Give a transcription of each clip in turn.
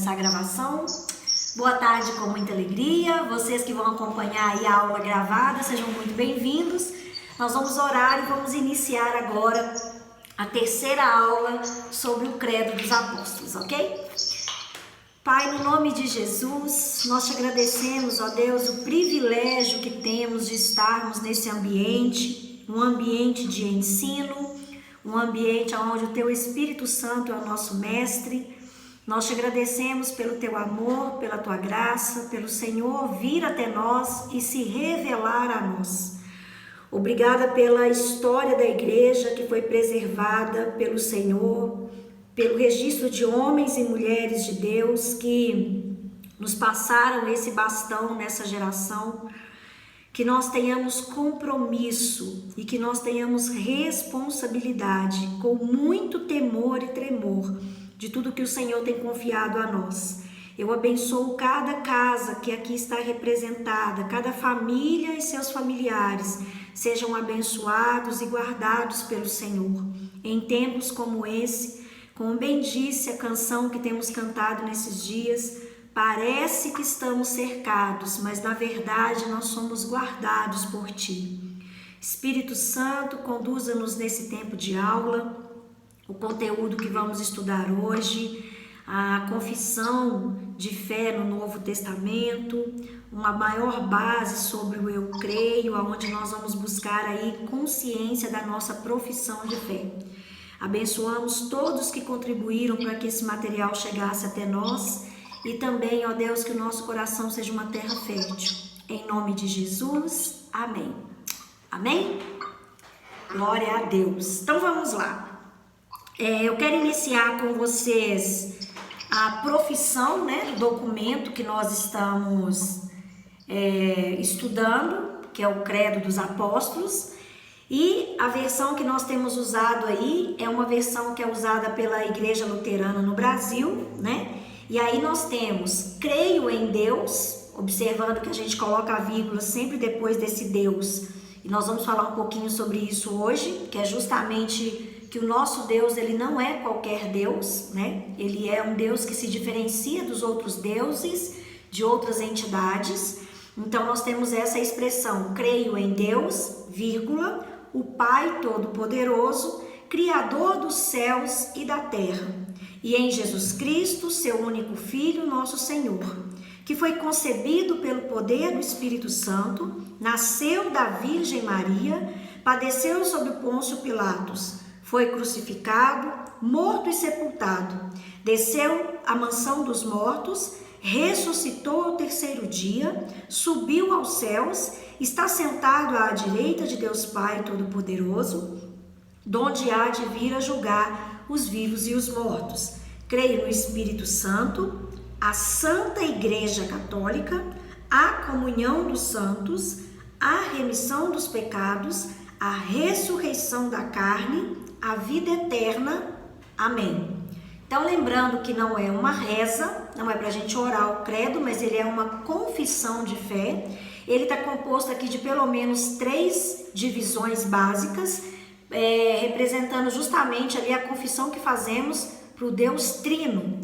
essa gravação. Boa tarde com muita alegria. Vocês que vão acompanhar aí a aula gravada, sejam muito bem-vindos. Nós vamos orar e vamos iniciar agora a terceira aula sobre o Credo dos Apóstolos, ok? Pai, no nome de Jesus, nós te agradecemos, ó Deus, o privilégio que temos de estarmos nesse ambiente, um ambiente de ensino, um ambiente onde o Teu Espírito Santo é o nosso mestre. Nós te agradecemos pelo Teu amor, pela Tua graça, pelo Senhor vir até nós e se revelar a nós. Obrigada pela história da igreja que foi preservada pelo Senhor, pelo registro de homens e mulheres de Deus que nos passaram esse bastão nessa geração, que nós tenhamos compromisso e que nós tenhamos responsabilidade com muito temor e tremor de tudo que o Senhor tem confiado a nós. Eu abençoo cada casa que aqui está representada, cada família e seus familiares sejam abençoados e guardados pelo Senhor. Em tempos como esse, como bem disse a canção que temos cantado nesses dias, parece que estamos cercados, mas na verdade nós somos guardados por Ti. Espírito Santo, conduza-nos nesse tempo de aula, o conteúdo que vamos estudar hoje, a confissão de fé no Novo Testamento, uma maior base sobre o eu creio, onde nós vamos buscar aí consciência da nossa profissão de fé. Abençoamos todos que contribuíram para que esse material chegasse até nós e também, ó Deus, que o nosso coração seja uma terra fértil. Em nome de Jesus, amém. Amém? Glória a Deus. Então vamos lá. Eu quero iniciar com vocês a profissão, do documento que nós estamos estudando, que é o Credo dos Apóstolos. E a versão que nós temos usado aí é uma versão que é usada pela Igreja Luterana no Brasil, E aí nós temos creio em Deus, observando que a gente coloca a vírgula sempre depois desse Deus. E nós vamos falar um pouquinho sobre isso hoje, que é justamente que o nosso Deus, ele não é qualquer Deus, Ele é um Deus que se diferencia dos outros deuses, de outras entidades. Então nós temos essa expressão, creio em Deus, vírgula, o Pai Todo-Poderoso, Criador dos céus e da terra, e em Jesus Cristo, seu único Filho, nosso Senhor, que foi concebido pelo poder do Espírito Santo, nasceu da Virgem Maria, padeceu sob Pôncio Pilatos, foi crucificado, morto e sepultado, desceu à mansão dos mortos, ressuscitou ao terceiro dia, subiu aos céus, está sentado à direita de Deus Pai Todo-Poderoso, donde há de vir a julgar os vivos e os mortos. Creio no Espírito Santo, a Santa Igreja Católica, a comunhão dos santos, a remissão dos pecados, a ressurreição da carne, a vida eterna. Amém. Então, lembrando que não é uma reza, não é para a gente orar o credo, mas ele é uma confissão de fé. Ele está composto aqui de pelo menos 3 divisões básicas, representando justamente ali a confissão que fazemos para o Deus Trino,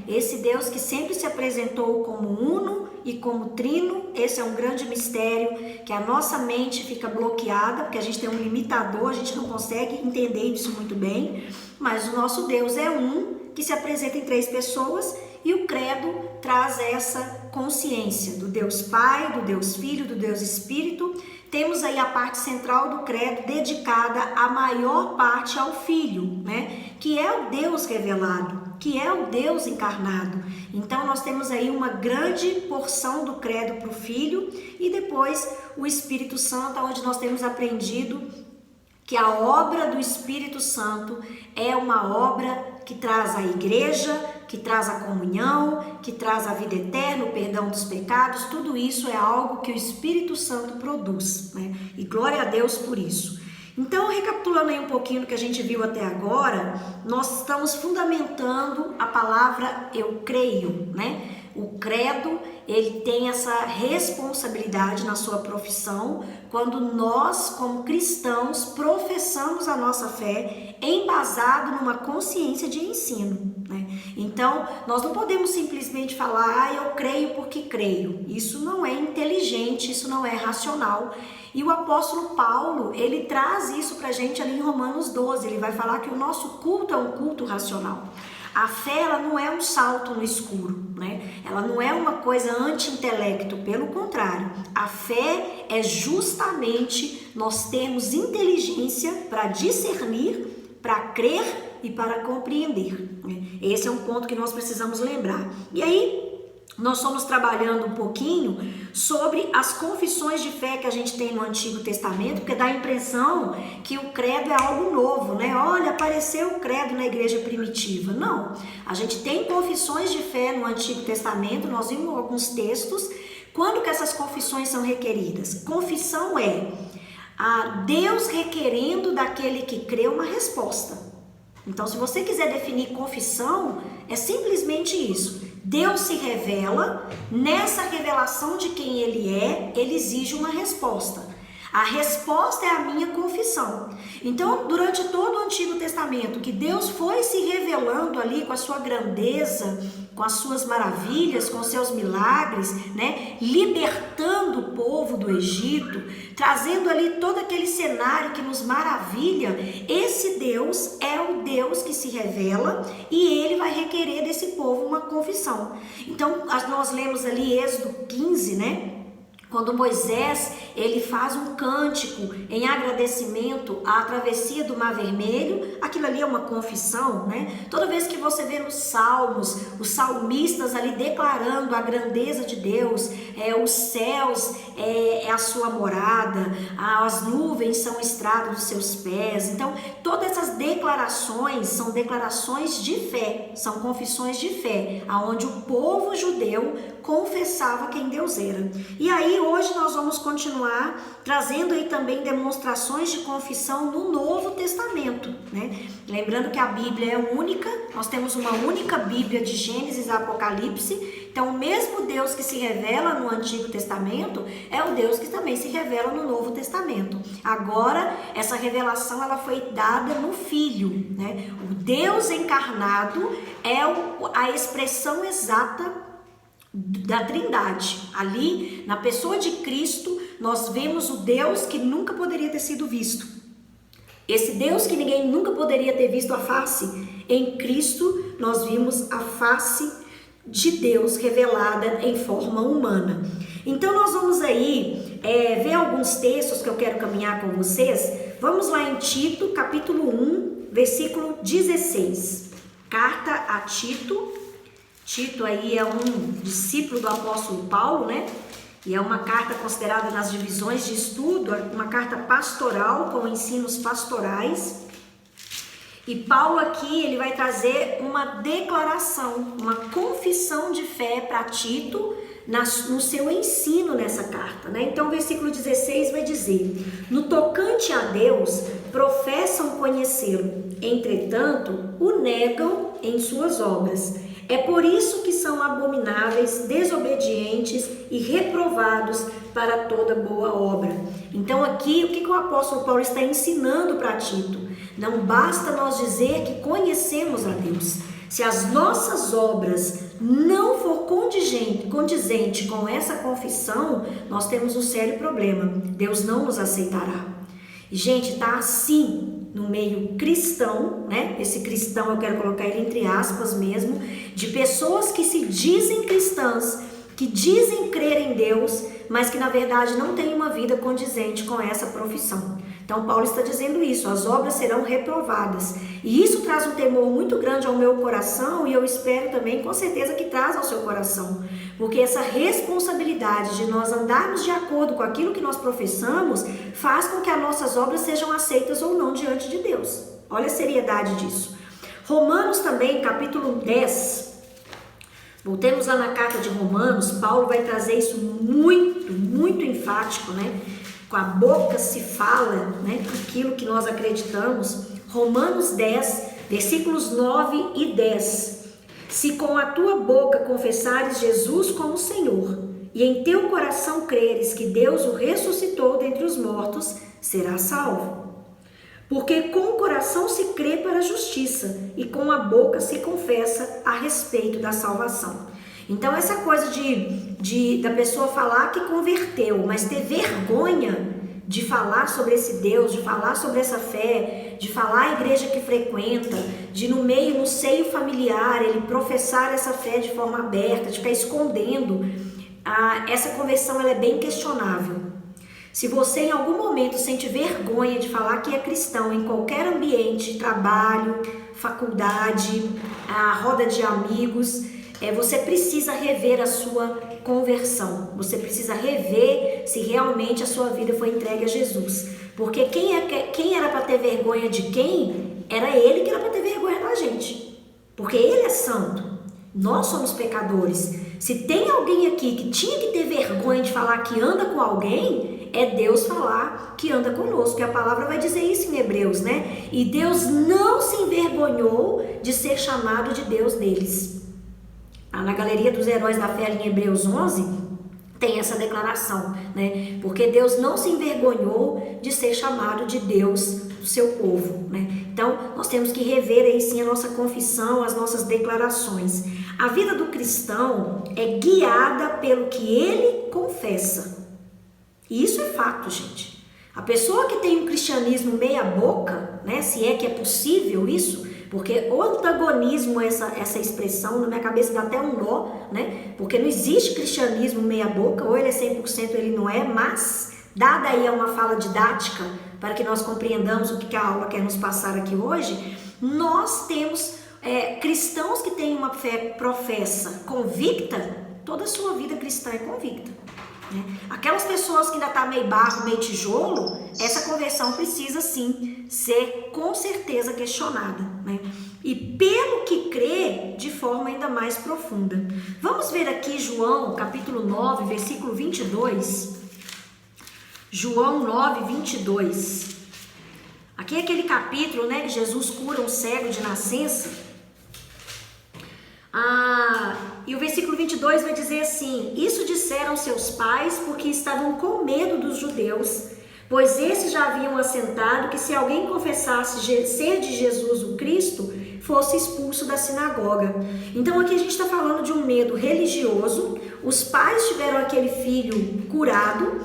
Esse Deus que sempre se apresentou como uno e como trino. Esse é um grande mistério que a nossa mente fica bloqueada, porque a gente tem um limitador, a gente não consegue entender isso muito bem, mas o nosso Deus é um, que se apresenta em 3 pessoas, e o credo traz essa consciência do Deus Pai, do Deus Filho, do Deus Espírito. Temos aí a parte central do credo dedicada a maior parte ao Filho, que é o Deus revelado, que é o Deus encarnado. Então nós temos aí uma grande porção do credo para o Filho e depois o Espírito Santo, onde nós temos aprendido que a obra do Espírito Santo é uma obra que traz a igreja, que traz a comunhão, que traz a vida eterna, o perdão dos pecados. Tudo isso é algo que o Espírito Santo produz, E glória a Deus por isso. Então, recapitulando aí um pouquinho do que a gente viu até agora, nós estamos fundamentando a palavra eu creio, O credo, ele tem essa responsabilidade na sua profissão quando nós, como cristãos, professamos a nossa fé embasado numa consciência de ensino, Então, nós não podemos simplesmente falar, eu creio porque creio. Isso não é inteligente, isso não é racional. E o apóstolo Paulo, ele traz isso pra gente ali em Romanos 12, ele vai falar que o nosso culto é um culto racional. A fé, ela não é um salto no escuro, né? Ela não é uma coisa anti-intelecto, pelo contrário. A fé é justamente nós termos inteligência para discernir, para crer e para compreender. Esse é um ponto que nós precisamos lembrar. E aí, nós estamos trabalhando um pouquinho sobre as confissões de fé que a gente tem no Antigo Testamento, porque dá a impressão que o credo é algo novo, né? Olha, apareceu o credo na igreja primitiva. Não, a gente tem confissões de fé no Antigo Testamento, nós vimos alguns textos. Quando que essas confissões são requeridas? Confissão é a Deus requerendo daquele que crê uma resposta. Então, se você quiser definir confissão, é simplesmente isso. Deus se revela, nessa revelação de quem Ele é, Ele exige uma resposta. A resposta é a minha confissão. Então, durante todo o Antigo Testamento, que Deus foi se revelando ali com a sua grandeza, com as suas maravilhas, com os seus milagres, né? Libertando o povo do Egito, trazendo ali todo aquele cenário que nos maravilha. Esse Deus é o Deus que se revela e Ele vai requerer desse povo uma confissão. Então, nós lemos ali Êxodo 15, né? Quando Moisés, ele faz um cântico em agradecimento à travessia do Mar Vermelho, aquilo ali é uma confissão, né? Toda vez que você vê nos Salmos, os salmistas ali declarando a grandeza de Deus, os céus é a sua morada, as nuvens são estrada dos seus pés. Então, todas essas declarações são declarações de fé, são confissões de fé, aonde o povo judeu confessava quem Deus era. E aí, hoje nós vamos continuar trazendo aí também demonstrações de confissão no Novo Testamento, né? Lembrando que a Bíblia é única, nós temos uma única Bíblia de Gênesis a Apocalipse, então o mesmo Deus que se revela no Antigo Testamento é o Deus que também se revela no Novo Testamento. Agora, essa revelação ela foi dada no Filho, né? O Deus encarnado é a expressão exata da Trindade. Ali, na pessoa de Cristo, nós vemos o Deus que nunca poderia ter sido visto. Esse Deus que ninguém nunca poderia ter visto a face, em Cristo nós vimos a face de Deus revelada em forma humana. Então nós vamos aí ver alguns textos que eu quero caminhar com vocês. Vamos lá em Tito, capítulo 1, versículo 16. Carta a Tito. Tito aí é um discípulo do apóstolo Paulo, né? E é uma carta considerada nas divisões de estudo, uma carta pastoral com ensinos pastorais. E Paulo aqui, ele vai trazer uma declaração, uma confissão de fé para Tito no seu ensino nessa carta, né? Então, o versículo 16 vai dizer: no tocante a Deus, professam conhecê-lo, entretanto, o negam em suas obras. É por isso que são abomináveis, desobedientes e reprovados para toda boa obra. Então aqui, o que o apóstolo Paulo está ensinando para Tito? Não basta nós dizer que conhecemos a Deus. Se as nossas obras não for condizente com essa confissão, nós temos um sério problema. Deus não nos aceitará. E, gente, está assim no meio cristão, né? Esse cristão, eu quero colocar ele entre aspas mesmo, de pessoas que se dizem cristãs, que dizem crer em Deus, mas que na verdade não têm uma vida condizente com essa profissão. Então Paulo está dizendo isso, as obras serão reprovadas. E isso traz um temor muito grande ao meu coração, e eu espero também, com certeza, que traz ao seu coração. Porque essa responsabilidade de nós andarmos de acordo com aquilo que nós professamos, faz com que as nossas obras sejam aceitas ou não diante de Deus. Olha a seriedade disso. Romanos também, capítulo 10. Voltemos lá na carta de Romanos, Paulo vai trazer isso muito, muito enfático, né? Com a boca se fala, né, aquilo que nós acreditamos. Romanos 10, versículos 9 e 10. Se com a tua boca confessares Jesus como Senhor, e em teu coração creres que Deus o ressuscitou dentre os mortos, serás salvo. Porque com o coração se crê para a justiça e com a boca se confessa a respeito da salvação. Então essa coisa da pessoa falar que converteu, mas ter vergonha de falar sobre esse Deus, de falar sobre essa fé, de falar a igreja que frequenta, de no seio familiar, ele professar essa fé de forma aberta, de ficar escondendo, essa conversão ela é bem questionável. Se você em algum momento sente vergonha de falar que é cristão em qualquer ambiente, trabalho, faculdade, roda de amigos, você precisa rever a sua conversão. Você precisa rever se realmente a sua vida foi entregue a Jesus. Porque quem era para ter vergonha de quem? Era ele que era para ter vergonha da gente. Porque ele é santo. Nós somos pecadores. Se tem alguém aqui que tinha que ter vergonha de falar que anda com alguém, é Deus falar que anda conosco. E a palavra vai dizer isso em Hebreus, né? E Deus não se envergonhou de ser chamado de Deus deles. Na galeria dos heróis da fé, em Hebreus 11, tem essa declaração, né? Porque Deus não se envergonhou de ser chamado de Deus do seu povo, né? Então, nós temos que rever aí sim a nossa confissão, as nossas declarações. A vida do cristão é guiada pelo que ele confessa. E isso é fato, gente. A pessoa que tem um cristianismo meia boca, né? Se é que é possível isso, porque o antagonismo, essa expressão, na minha cabeça dá até um nó, né? Porque não existe cristianismo meia boca, ou ele é 100% ou ele não é, mas dada aí uma fala didática para que nós compreendamos o que a aula quer nos passar aqui hoje, nós temos cristãos que têm uma fé professa convicta, toda a sua vida cristã é convicta. Né? Aquelas pessoas que ainda tá meio barro, meio tijolo, essa conversão precisa sim ser com certeza questionada, né? E pelo que crê de forma ainda mais profunda. Vamos ver aqui João capítulo 9, versículo 22. João 9, 22. Aqui é aquele capítulo, né, que Jesus cura um cego de nascença. E o versículo 22 vai dizer assim: isso disseram seus pais porque estavam com medo dos judeus, pois esses já haviam assentado que se alguém confessasse ser de Jesus o Cristo, fosse expulso da sinagoga. Então aqui a gente está falando de um medo religioso. Os pais tiveram aquele filho curado,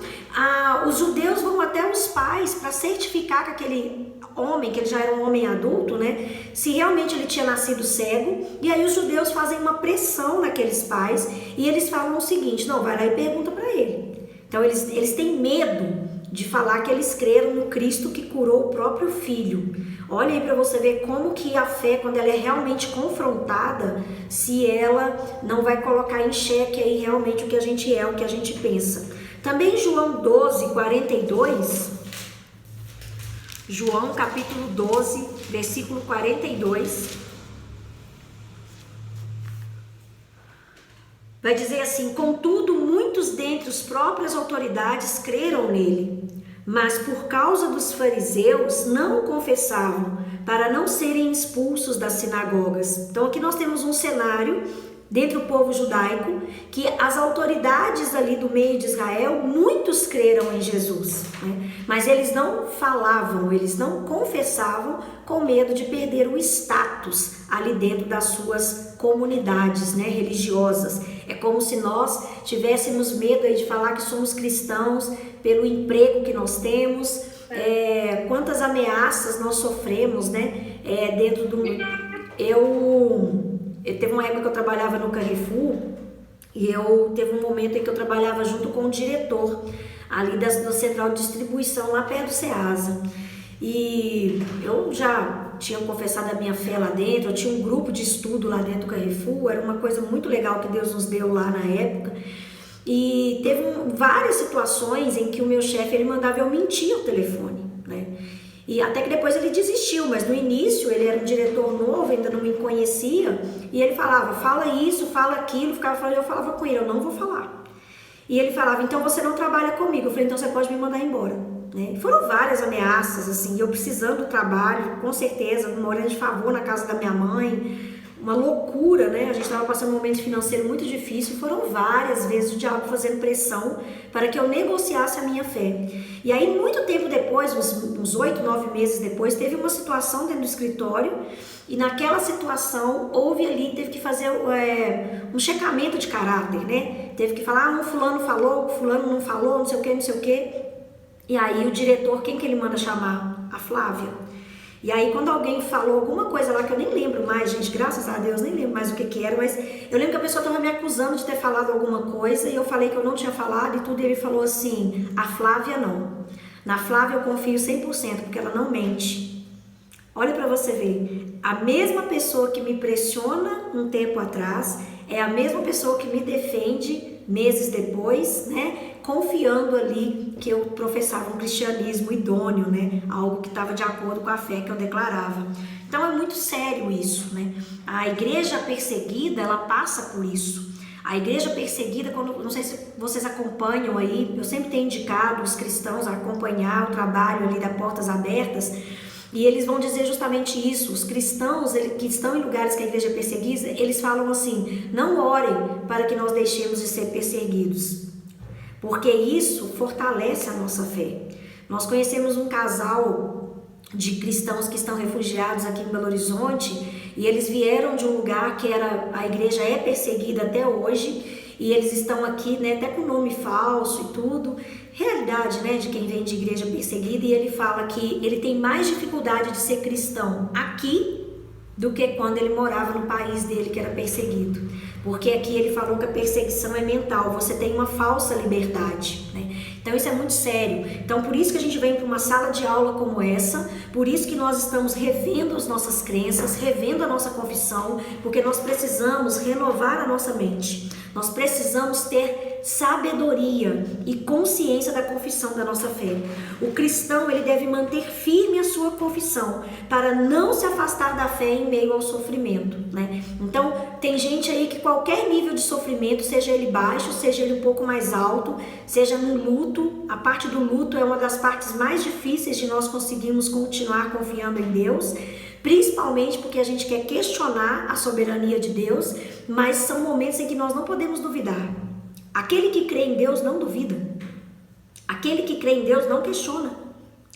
os judeus vão até os pais para certificar que aquele homem, que ele já era um homem adulto, né, se realmente ele tinha nascido cego, e aí os judeus fazem uma pressão naqueles pais, e eles falam o seguinte: não, vai lá e pergunta para ele. Então eles têm medo de falar que eles creram no Cristo que curou o próprio filho. Olha aí para você ver como que a fé, quando ela é realmente confrontada, se ela não vai colocar em xeque aí realmente o que a gente é, o que a gente pensa. Também João 12, 42... João capítulo 12, versículo 42, vai dizer assim: contudo, muitos dentre as próprias autoridades creram nele, mas por causa dos fariseus não o confessavam, para não serem expulsos das sinagogas. Então aqui nós temos um cenário dentro do povo judaico, que as autoridades ali do meio de Israel, muitos creram em Jesus, né? Mas eles não falavam, eles não confessavam, com medo de perder o status ali dentro das suas comunidades, né, religiosas. É como se nós tivéssemos medo aí de falar que somos cristãos pelo emprego que nós temos, quantas ameaças nós sofremos, né, dentro do... Teve uma época que eu trabalhava no Carrefour e teve um momento em que eu trabalhava junto com o diretor ali da central de distribuição lá perto do Ceasa. E eu já tinha confessado a minha fé lá dentro, eu tinha um grupo de estudo lá dentro do Carrefour, era uma coisa muito legal que Deus nos deu lá na época. E teve várias situações em que o meu chefe ele mandava eu mentir ao telefone, né? E até que depois ele desistiu, mas no início ele era um diretor novo, ainda não me conhecia, e ele falava, fala isso, fala aquilo, eu falava com ele, eu não vou falar. E ele falava, então você não trabalha comigo. Eu falei, então você pode me mandar embora, né? Foram várias ameaças, assim, eu precisando do trabalho, com certeza, morando de favor na casa da minha mãe, uma loucura, né? A gente estava passando um momento financeiro muito difícil, foram várias vezes o diabo fazendo pressão para que eu negociasse a minha fé. E aí, muito tempo depois, uns 8, 9 meses depois, teve uma situação dentro do escritório, e naquela situação, teve que fazer um checamento de caráter, né? Teve que falar, um fulano falou, fulano não falou, não sei o que, não sei o que. E aí o diretor, quem que ele manda chamar? A Flávia. E aí quando alguém falou alguma coisa lá que eu nem lembro mais, gente, graças a Deus, nem lembro mais o que era, mas eu lembro que a pessoa estava me acusando de ter falado alguma coisa e eu falei que eu não tinha falado e tudo, e ele falou assim, a Flávia não. Na Flávia eu confio 100%, porque ela não mente. Olha para você ver, a mesma pessoa que me pressiona um tempo atrás é a mesma pessoa que me defende meses depois, né? Confiando ali que eu professava um cristianismo idôneo, né? Algo que estava de acordo com a fé que eu declarava. Então é muito sério isso, né? A igreja perseguida, ela passa por isso. A igreja perseguida, não sei se vocês acompanham aí, eu sempre tenho indicado os cristãos a acompanhar o trabalho ali da Portas Abertas, e eles vão dizer justamente isso. Os cristãos que estão em lugares que a igreja é perseguida, eles falam assim, não orem para que nós deixemos de ser perseguidos, porque isso fortalece a nossa fé. Nós conhecemos um casal de cristãos que estão refugiados aqui em Belo Horizonte, e eles vieram de um lugar que a igreja é perseguida até hoje, e eles estão aqui, né, até com nome falso e tudo, realidade, né, de quem vem de igreja perseguida, e ele fala que ele tem mais dificuldade de ser cristão aqui do que quando ele morava no país dele que era perseguido, porque aqui ele falou que a perseguição é mental, você tem uma falsa liberdade, né? Então isso é muito sério. Então por isso que a gente vem para uma sala de aula como essa, por isso que nós estamos revendo as nossas crenças, revendo a nossa confissão, porque nós precisamos renovar a nossa mente. Nós precisamos ter sabedoria e consciência da confissão da nossa fé. O cristão, ele deve manter firme a sua confissão para não se afastar da fé em meio ao sofrimento, né? Então, tem gente aí que qualquer nível de sofrimento, seja ele baixo, seja ele um pouco mais alto, seja no luto, a parte do luto é uma das partes mais difíceis de nós conseguirmos continuar confiando em Deus, principalmente porque a gente quer questionar a soberania de Deus, mas são momentos em que nós não podemos duvidar. Aquele que crê em Deus não duvida. Aquele que crê em Deus não questiona.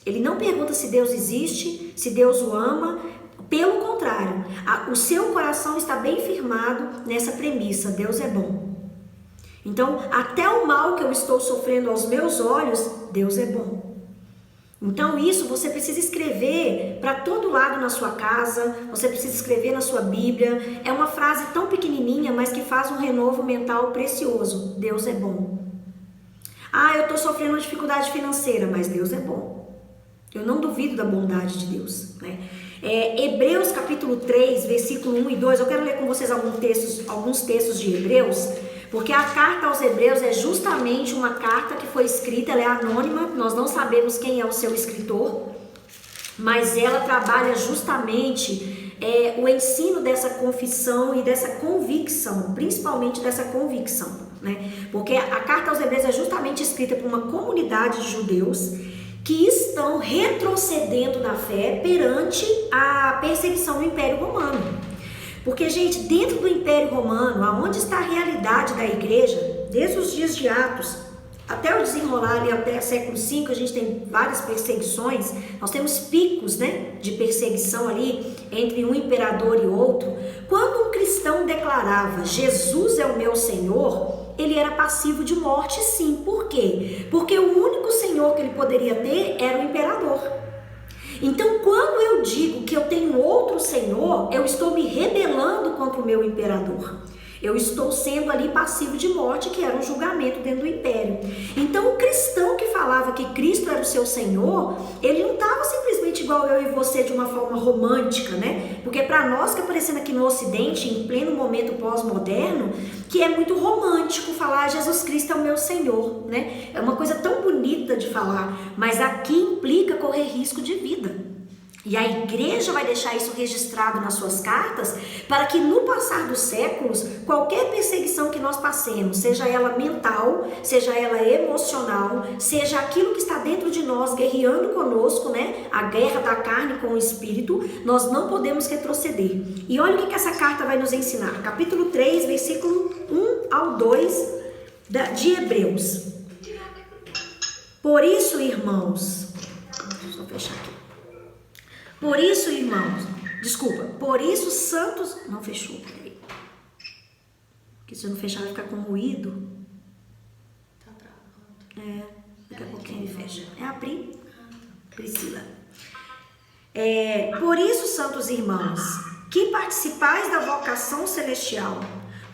Ele não pergunta se Deus existe, se Deus o ama. Pelo contrário, o seu coração está bem firmado nessa premissa: Deus é bom. Então, até o mal que eu estou sofrendo aos meus olhos, Deus é bom. Então isso você precisa escrever para todo lado na sua casa, você precisa escrever na sua Bíblia. É uma frase tão pequenininha, mas que faz um renovo mental precioso. Deus é bom. Eu estou sofrendo uma dificuldade financeira, mas Deus é bom. Eu não duvido da bondade de Deus, né? Hebreus capítulo 3, versículo 1 e 2, eu quero ler com vocês alguns textos de Hebreus, porque a carta aos Hebreus é justamente uma carta que foi escrita, ela é anônima, nós não sabemos quem é o seu escritor, mas ela trabalha justamente o ensino dessa confissão e dessa convicção, principalmente dessa convicção, né? Porque a carta aos Hebreus é justamente escrita por uma comunidade de judeus que estão retrocedendo na fé perante a perseguição do Império Romano. Porque, gente, dentro do Império Romano, aonde está a realidade da igreja, desde os dias de Atos, até o desenrolar ali até século V, a gente tem várias perseguições, nós temos picos, né, de perseguição ali entre um imperador e outro. Quando um cristão declarava, Jesus é o meu Senhor, ele era passivo de morte, sim. Por quê? Porque o único senhor que ele poderia ter era o imperador. Então, quando eu digo que eu tenho outro senhor, eu estou me rebelando contra o meu imperador. Eu estou sendo ali passivo de morte, que era um julgamento dentro do império. Então, o cristão que falava que Cristo era o seu Senhor, ele não estava simplesmente igual eu e você de uma forma romântica, né? Porque para nós que aparecendo aqui no Ocidente, em pleno momento pós-moderno, que é muito romântico falar Jesus Cristo é o meu Senhor, né? É uma coisa tão bonita de falar, mas aqui implica correr risco de vida. E a igreja vai deixar isso registrado nas suas cartas para que no passar dos séculos, qualquer perseguição que nós passemos, seja ela mental, seja ela emocional, seja aquilo que está dentro de nós guerreando conosco, né? A guerra da carne com o espírito, nós não podemos retroceder. E olha o que essa carta vai nos ensinar. Capítulo 3, versículo 1 ao 2 de Hebreus. Por isso, irmãos, deixa eu fechar aqui. Por isso, santos... Não fechou, peraí. Porque se eu não fechar vai ficar com ruído. Tá travando. Daqui a pouquinho ele fecha. É a Priscila. Por isso, santos irmãos, que participais da vocação celestial,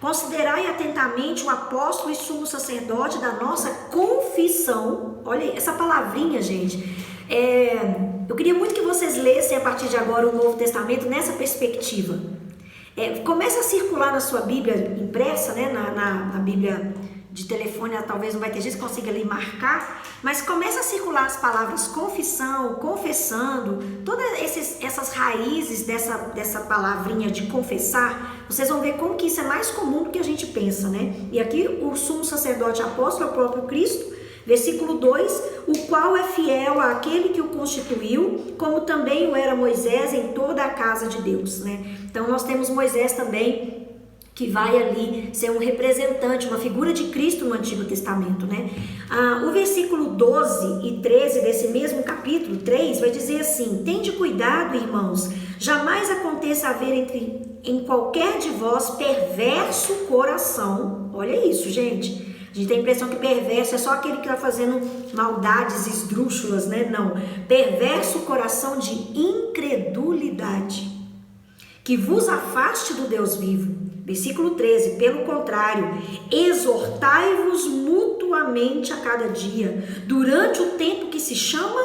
considerai atentamente o apóstolo e sumo sacerdote da nossa confissão. Olha essa palavrinha, gente. Eu queria muito que vocês lessem a partir de agora o Novo Testamento nessa perspectiva. Começa a circular na sua Bíblia impressa, né? Na Bíblia de telefone, talvez não vai ter gente que consiga ali marcar, mas começa a circular as palavras confissão, confessando, todas essas raízes dessa palavrinha de confessar. Vocês vão ver como que isso é mais comum do que a gente pensa, né? E aqui o sumo sacerdote apóstolo é o próprio Cristo. Versículo 2, o qual é fiel àquele que o constituiu, como também o era Moisés em toda a casa de Deus, né? Então nós temos Moisés também, que vai ali ser um representante, uma figura de Cristo no Antigo Testamento, né? O versículo 12 e 13 desse mesmo capítulo 3 vai dizer assim: tende cuidado, irmãos, jamais aconteça haver em qualquer de vós perverso coração. Olha isso, gente. A gente tem a impressão que perverso é só aquele que está fazendo maldades esdrúxulas, né? Não. Perverso coração de incredulidade, que vos afaste do Deus vivo. Versículo 13. Pelo contrário, exortai-vos mutuamente a cada dia, durante o tempo que se chama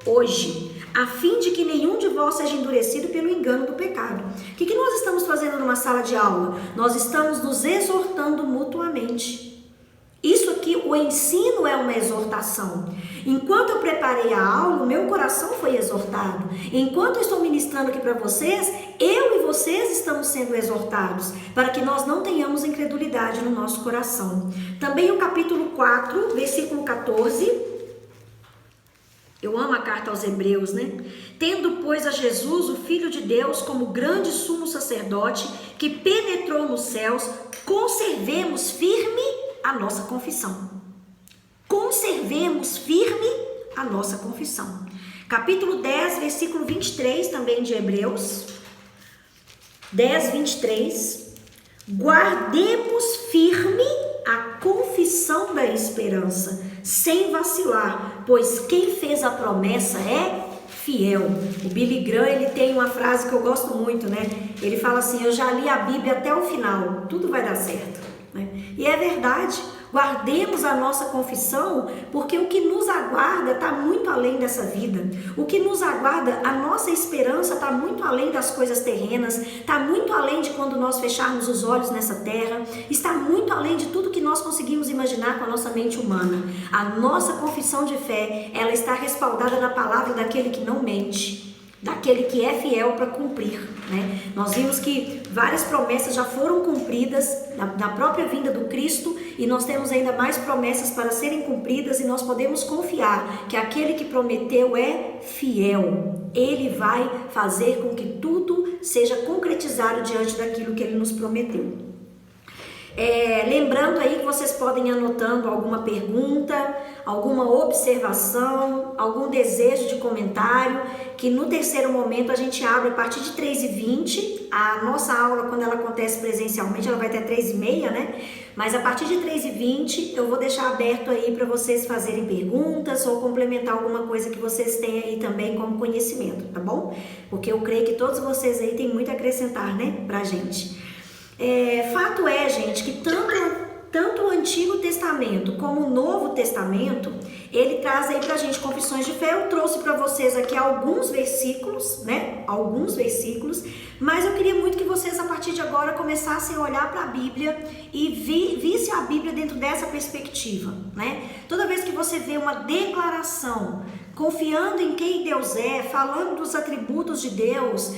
hoje, a fim de que nenhum de vós seja endurecido pelo engano do pecado. O que nós estamos fazendo numa sala de aula? Nós estamos nos exortando mutuamente. Isso aqui, o ensino é uma exortação. Enquanto eu preparei a aula, o meu coração foi exortado. Enquanto eu estou ministrando aqui para vocês, eu e vocês estamos sendo exortados, para que nós não tenhamos incredulidade no nosso coração. Também o capítulo 4, versículo 14. Eu amo a carta aos Hebreus, né? Tendo, pois, a Jesus, o Filho de Deus, como grande sumo sacerdote, que penetrou nos céus, conservemos firme a nossa confissão. Conservemos firme a nossa confissão. Capítulo 10, versículo 23, também de Hebreus. 10, 23. Guardemos firme a confissão da esperança, sem vacilar, pois quem fez a promessa é fiel. O Billy Graham, ele tem uma frase que eu gosto muito, né? Ele fala assim: eu já li a Bíblia até o final, tudo vai dar certo, né? E é verdade. Guardemos a nossa confissão, porque o que nos aguarda está muito além dessa vida. O que nos aguarda, a nossa esperança está muito além das coisas terrenas, está muito além de quando nós fecharmos os olhos nessa terra, está muito além de tudo que nós conseguimos imaginar com a nossa mente humana. A nossa confissão de fé, ela está respaldada na palavra daquele que não mente, daquele que é fiel para cumprir, né? Nós vimos que várias promessas já foram cumpridas na própria vinda do Cristo, e nós temos ainda mais promessas para serem cumpridas, e nós podemos confiar que aquele que prometeu é fiel. Ele vai fazer com que tudo seja concretizado diante daquilo que ele nos prometeu. Lembrando aí que vocês podem ir anotando alguma pergunta, alguma observação, algum desejo de comentário, que no terceiro momento a gente abre a partir de 3h20. A nossa aula, quando ela acontece presencialmente, ela vai até 3h30, né? Mas a partir de 3h20 eu vou deixar aberto aí para vocês fazerem perguntas ou complementar alguma coisa que vocês têm aí também como conhecimento, tá bom? Porque eu creio que todos vocês aí têm muito a acrescentar, né, pra gente. Fato é, gente, que tanto o Antigo Testamento como o Novo Testamento, ele traz aí pra gente confissões de fé. Eu trouxe para vocês aqui alguns versículos, né? Alguns versículos, mas eu queria muito que vocês, a partir de agora, começassem a olhar para a Bíblia e vissem a Bíblia dentro dessa perspectiva, né? Toda vez que você vê uma declaração confiando em quem Deus é, falando dos atributos de Deus,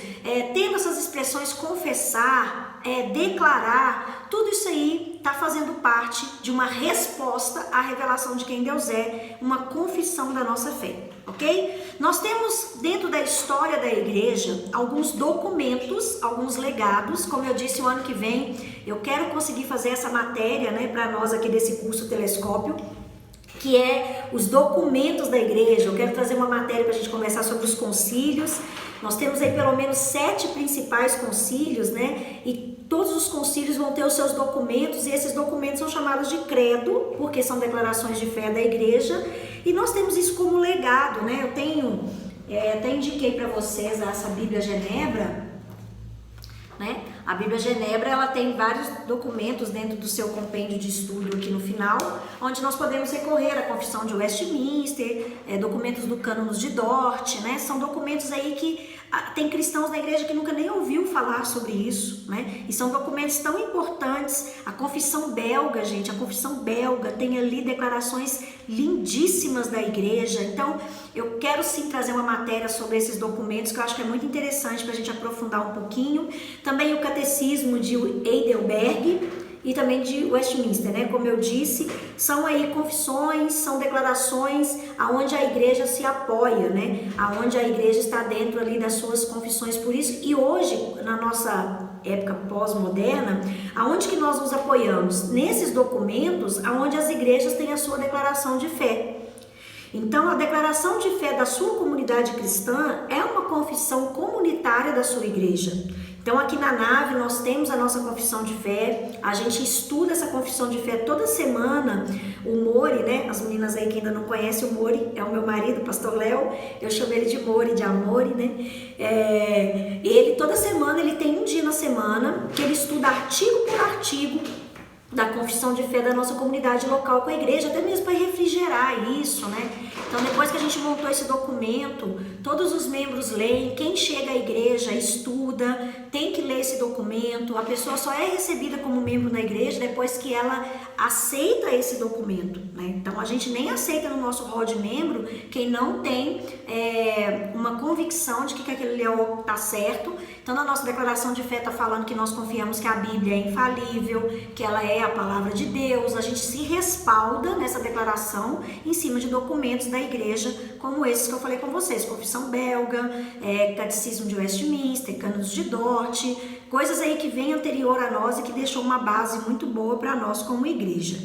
tendo essas expressões confessar, declarar, tudo isso aí está fazendo parte de uma resposta à revelação de quem Deus é, uma confissão da nossa fé, ok? Nós temos dentro da história da igreja alguns documentos, alguns legados. Como eu disse, o ano que vem eu quero conseguir fazer essa matéria, né, para nós aqui desse curso Telescópio, que é os documentos da igreja. Eu quero trazer uma matéria para a gente conversar sobre os concílios. Nós temos aí pelo menos 7 principais concílios, né? E todos os concílios vão ter os seus documentos, e esses documentos são chamados de credo, porque são declarações de fé da igreja, e nós temos isso como legado, né? Eu tenho, até indiquei para vocês essa Bíblia Genebra, né? A Bíblia Genebra, ela tem vários documentos dentro do seu compêndio de estudo aqui no final, onde nós podemos recorrer à Confissão de Westminster, documentos do Cânonos de Dort, né? São documentos aí que tem cristãos na igreja que nunca nem ouviu falar sobre isso, né? E são documentos tão importantes. A Confissão Belga, gente, a Confissão Belga tem ali declarações lindíssimas da igreja. Então, eu quero sim trazer uma matéria sobre esses documentos, que eu acho que é muito interessante para a gente aprofundar um pouquinho. Também o Catecismo de Heidelberg e também de Westminster, né? Como eu disse, são aí confissões, são declarações aonde a igreja se apoia, né? Aonde a igreja está dentro ali das suas confissões. Por isso, e hoje, na nossa época pós-moderna, aonde que nós nos apoiamos? Nesses documentos, aonde as igrejas têm a sua declaração de fé. Então, a declaração de fé da sua comunidade cristã é uma confissão comunitária da sua igreja. Então, aqui na nave nós temos a nossa confissão de fé, a gente estuda essa confissão de fé toda semana. O Mori, né? As meninas aí que ainda não conhecem, o Mori é o meu marido, o pastor Léo, eu chamo ele de Mori, de Amore, né? Ele, toda semana, ele tem um dia na semana que ele estuda artigo por artigo da confissão de fé da nossa comunidade local com a igreja, até mesmo para refrigerar isso, né? Então, depois que a gente montou esse documento, todos os membros leem, quem chega à igreja estuda, tem que ler esse documento. A pessoa só é recebida como membro na igreja depois que ela aceita esse documento, né? Então, a gente nem aceita no nosso rol de membro quem não tem uma convicção de que aquele leão está certo. Então, na nossa declaração de fé está falando que nós confiamos que a Bíblia é infalível, que ela é a palavra de Deus. A gente se respalda nessa declaração em cima de documentos da igreja, como esses que eu falei com vocês, Confissão Belga, Catecismo de Westminster, Cânonos de Dort, coisas aí que vêm anterior a nós e que deixou uma base muito boa para nós como igreja.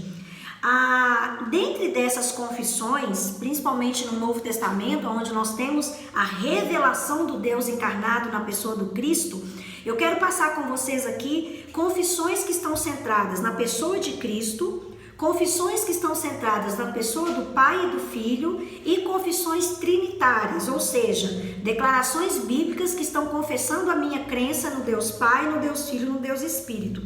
Dentre dessas confissões, principalmente no Novo Testamento, onde nós temos a revelação do Deus encarnado na pessoa do Cristo, eu quero passar com vocês aqui confissões que estão centradas na pessoa de Cristo, confissões que estão centradas na pessoa do Pai e do Filho e confissões trinitárias, ou seja, declarações bíblicas que estão confessando a minha crença no Deus Pai, no Deus Filho e no Deus Espírito.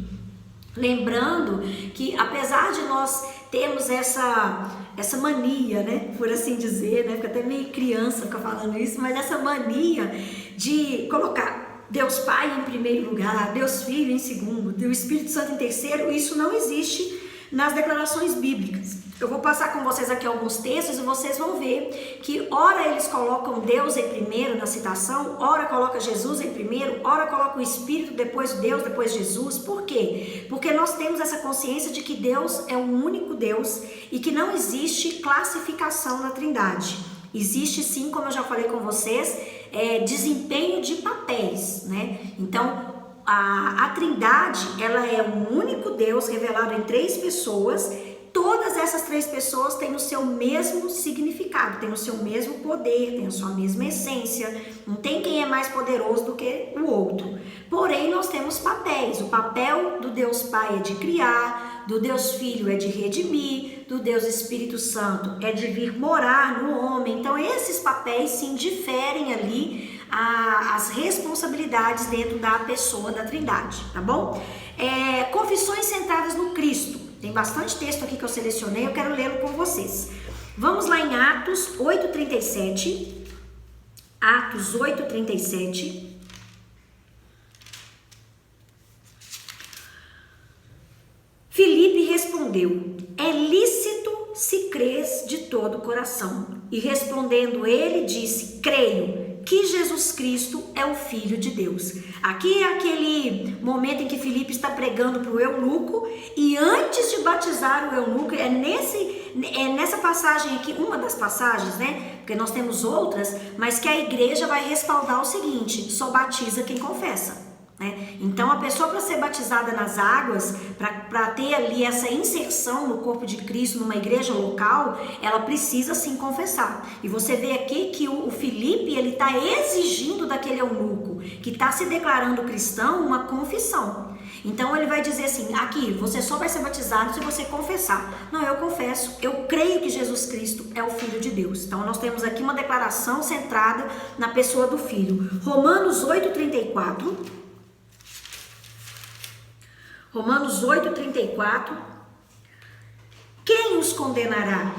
Lembrando que apesar de nós termos essa mania, né, por assim dizer, né, fica até meio criança ficar falando isso, mas essa mania de colocar Deus Pai em primeiro lugar, Deus Filho em segundo, Deus Espírito Santo em terceiro, isso não existe nas declarações bíblicas. Eu vou passar com vocês aqui alguns textos e vocês vão ver que ora eles colocam Deus em primeiro na citação, ora coloca Jesus em primeiro, ora coloca o Espírito, depois Deus, depois Jesus. Por quê? Porque nós temos essa consciência de que Deus é um único Deus e que não existe classificação na Trindade. Existe sim, como eu já falei com vocês, desempenho de papéis, né? Então, a Trindade, ela é um único Deus revelado em 3 pessoas. Todas essas 3 pessoas têm o seu mesmo significado, têm o seu mesmo poder, têm a sua mesma essência. Não tem quem é mais poderoso do que o outro. Porém, nós temos papéis. O papel do Deus Pai é de criar, do Deus Filho é de redimir, do Deus Espírito Santo é de vir morar no homem. Então, esses papéis sim diferem ali as responsabilidades dentro da pessoa da Trindade, tá bom? Confissões centradas no Cristo. Tem bastante texto aqui que eu selecionei, eu quero lê-lo com vocês. Vamos lá em Atos 8:37. Atos 8:37. Filipe respondeu: é lícito se crês de todo o coração. E respondendo ele, disse: creio que Jesus Cristo é o Filho de Deus. Aqui é aquele momento em que Filipe está pregando para o eunuco, e antes de batizar o eunuco, é nessa passagem aqui, uma das passagens, né? Porque nós temos outras, mas que a igreja vai respaldar o seguinte: só batiza quem confessa. Então a pessoa, para ser batizada nas águas, para ter ali essa inserção no corpo de Cristo numa igreja local, ela precisa sim confessar. E você vê aqui que o Filipe, ele está exigindo daquele eunuco que está se declarando cristão uma confissão. Então ele vai dizer assim: aqui, você só vai ser batizado se você confessar. Não, eu confesso, eu creio que Jesus Cristo é o Filho de Deus. Então nós temos aqui uma declaração centrada na pessoa do Filho. Romanos 8:34. Romanos 8:34, quem os condenará?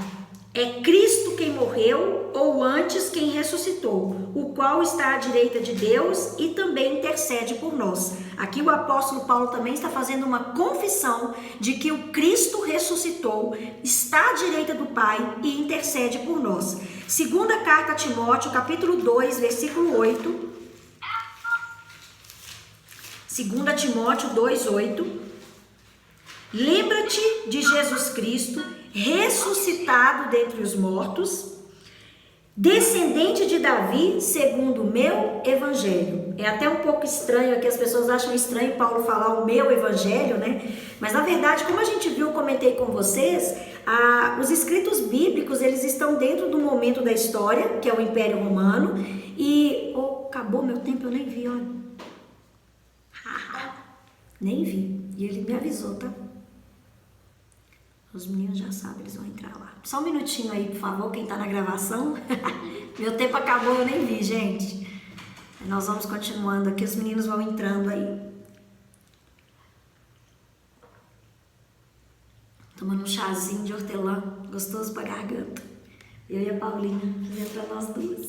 É Cristo quem morreu, ou antes quem ressuscitou, o qual está à direita de Deus e também intercede por nós. Aqui o apóstolo Paulo também está fazendo uma confissão de que o Cristo ressuscitou, está à direita do Pai e intercede por nós. Segunda carta a Timóteo, capítulo 2, versículo 8. 2 Timóteo 2:8. Lembra-te de Jesus Cristo, ressuscitado dentre os mortos, descendente de Davi, segundo o meu evangelho. É até um pouco estranho aqui, as pessoas acham estranho Paulo falar o meu evangelho, né? Mas na verdade, como a gente viu, comentei com vocês, os escritos bíblicos, eles estão dentro do momento da história, que é o Império Romano, e... acabou meu tempo, eu nem vi, olha. Nem vi. E ele me avisou, tá? Os meninos já sabem, eles vão entrar lá. Só um minutinho aí, por favor, quem tá na gravação. Meu tempo acabou, eu nem vi, gente. Nós vamos continuando aqui, os meninos vão entrando aí. Tomando um chazinho de hortelã, gostoso pra garganta. Eu e a Paulinha, fazendo pra nós duas.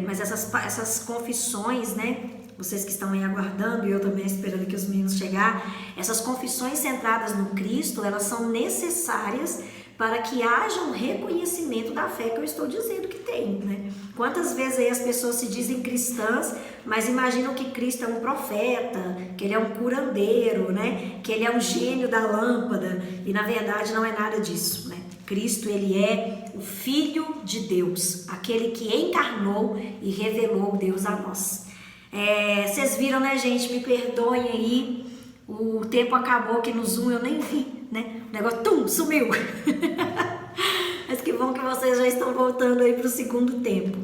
Mas essas confissões, né? Vocês que estão aí aguardando, e eu também esperando que os meninos chegarem, essas confissões centradas no Cristo, elas são necessárias para que haja um reconhecimento da fé que eu estou dizendo que tem, né? Quantas vezes aí as pessoas se dizem cristãs, mas imaginam que Cristo é um profeta, que ele é um curandeiro, né? Que ele é um gênio da lâmpada, e na verdade não é nada disso, né? Cristo, ele é o Filho de Deus, aquele que encarnou e revelou Deus a nós. Vocês viram, né, gente? Me perdoem aí, o tempo acabou aqui no Zoom, eu nem vi, né? O negócio, sumiu. Mas que bom que vocês já estão voltando aí para o segundo tempo.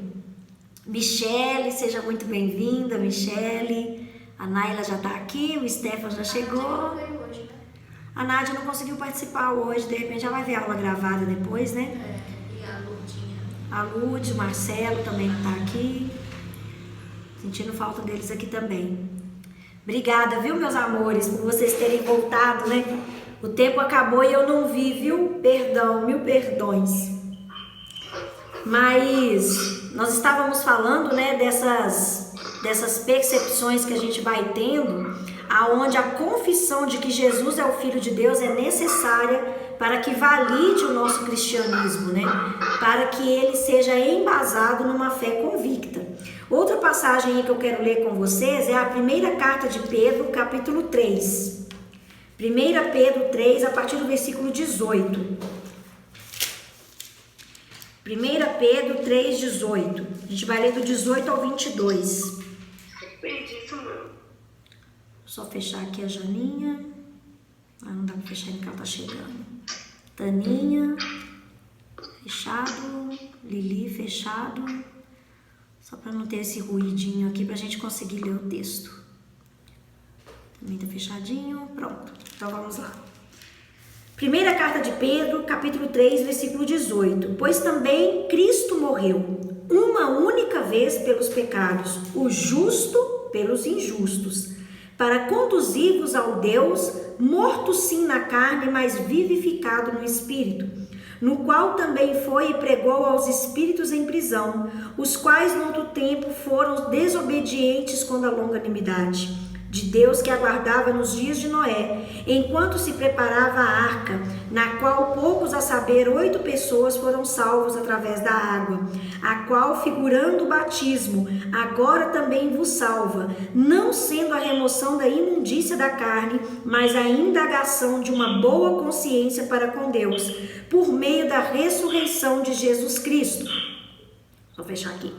Michele, seja muito bem-vinda, Michele. A Naila já está aqui, o Stefan já chegou. A Nádia não conseguiu participar hoje, de repente já vai ver a aula gravada depois, né? E a Ludinha. A Lud, o Marcelo também está aqui. Sentindo falta deles aqui também. Obrigada, viu, meus amores, por vocês terem voltado, né? O tempo acabou e eu não vi, viu? Perdão, mil perdões. Mas nós estávamos falando, né, dessas percepções que a gente vai tendo, aonde a confissão de que Jesus é o Filho de Deus é necessária para que valide o nosso cristianismo, né? Para que ele seja embasado numa fé convicta. Outra passagem aí que eu quero ler com vocês é a primeira carta de Pedro, capítulo 3. 1 Pedro 3, a partir do versículo 18. 1 Pedro 3, 18. A gente vai ler do 18 ao 22. Só fechar aqui a Janinha. Não dá pra fechar porque ela tá chegando. Taninha, fechado. Lili, fechado. Só para não ter esse ruidinho aqui, para a gente conseguir ler o texto. Também tá fechadinho. Pronto. Então vamos lá. Primeira carta de Pedro, capítulo 3, versículo 18. Pois também Cristo morreu uma única vez pelos pecados, o justo pelos injustos, para conduzir-vos ao Deus, morto sim na carne, mas vivificado no Espírito, no qual também foi e pregou aos espíritos em prisão, os quais no outro tempo foram desobedientes contra a longanimidade, de Deus que aguardava nos dias de Noé, enquanto se preparava a arca, na qual poucos, a saber, 8 pessoas foram salvos através da água, a qual, figurando o batismo, agora também vos salva, não sendo a remoção da imundícia da carne, mas a indagação de uma boa consciência para com Deus, por meio da ressurreição de Jesus Cristo. Vou fechar aqui.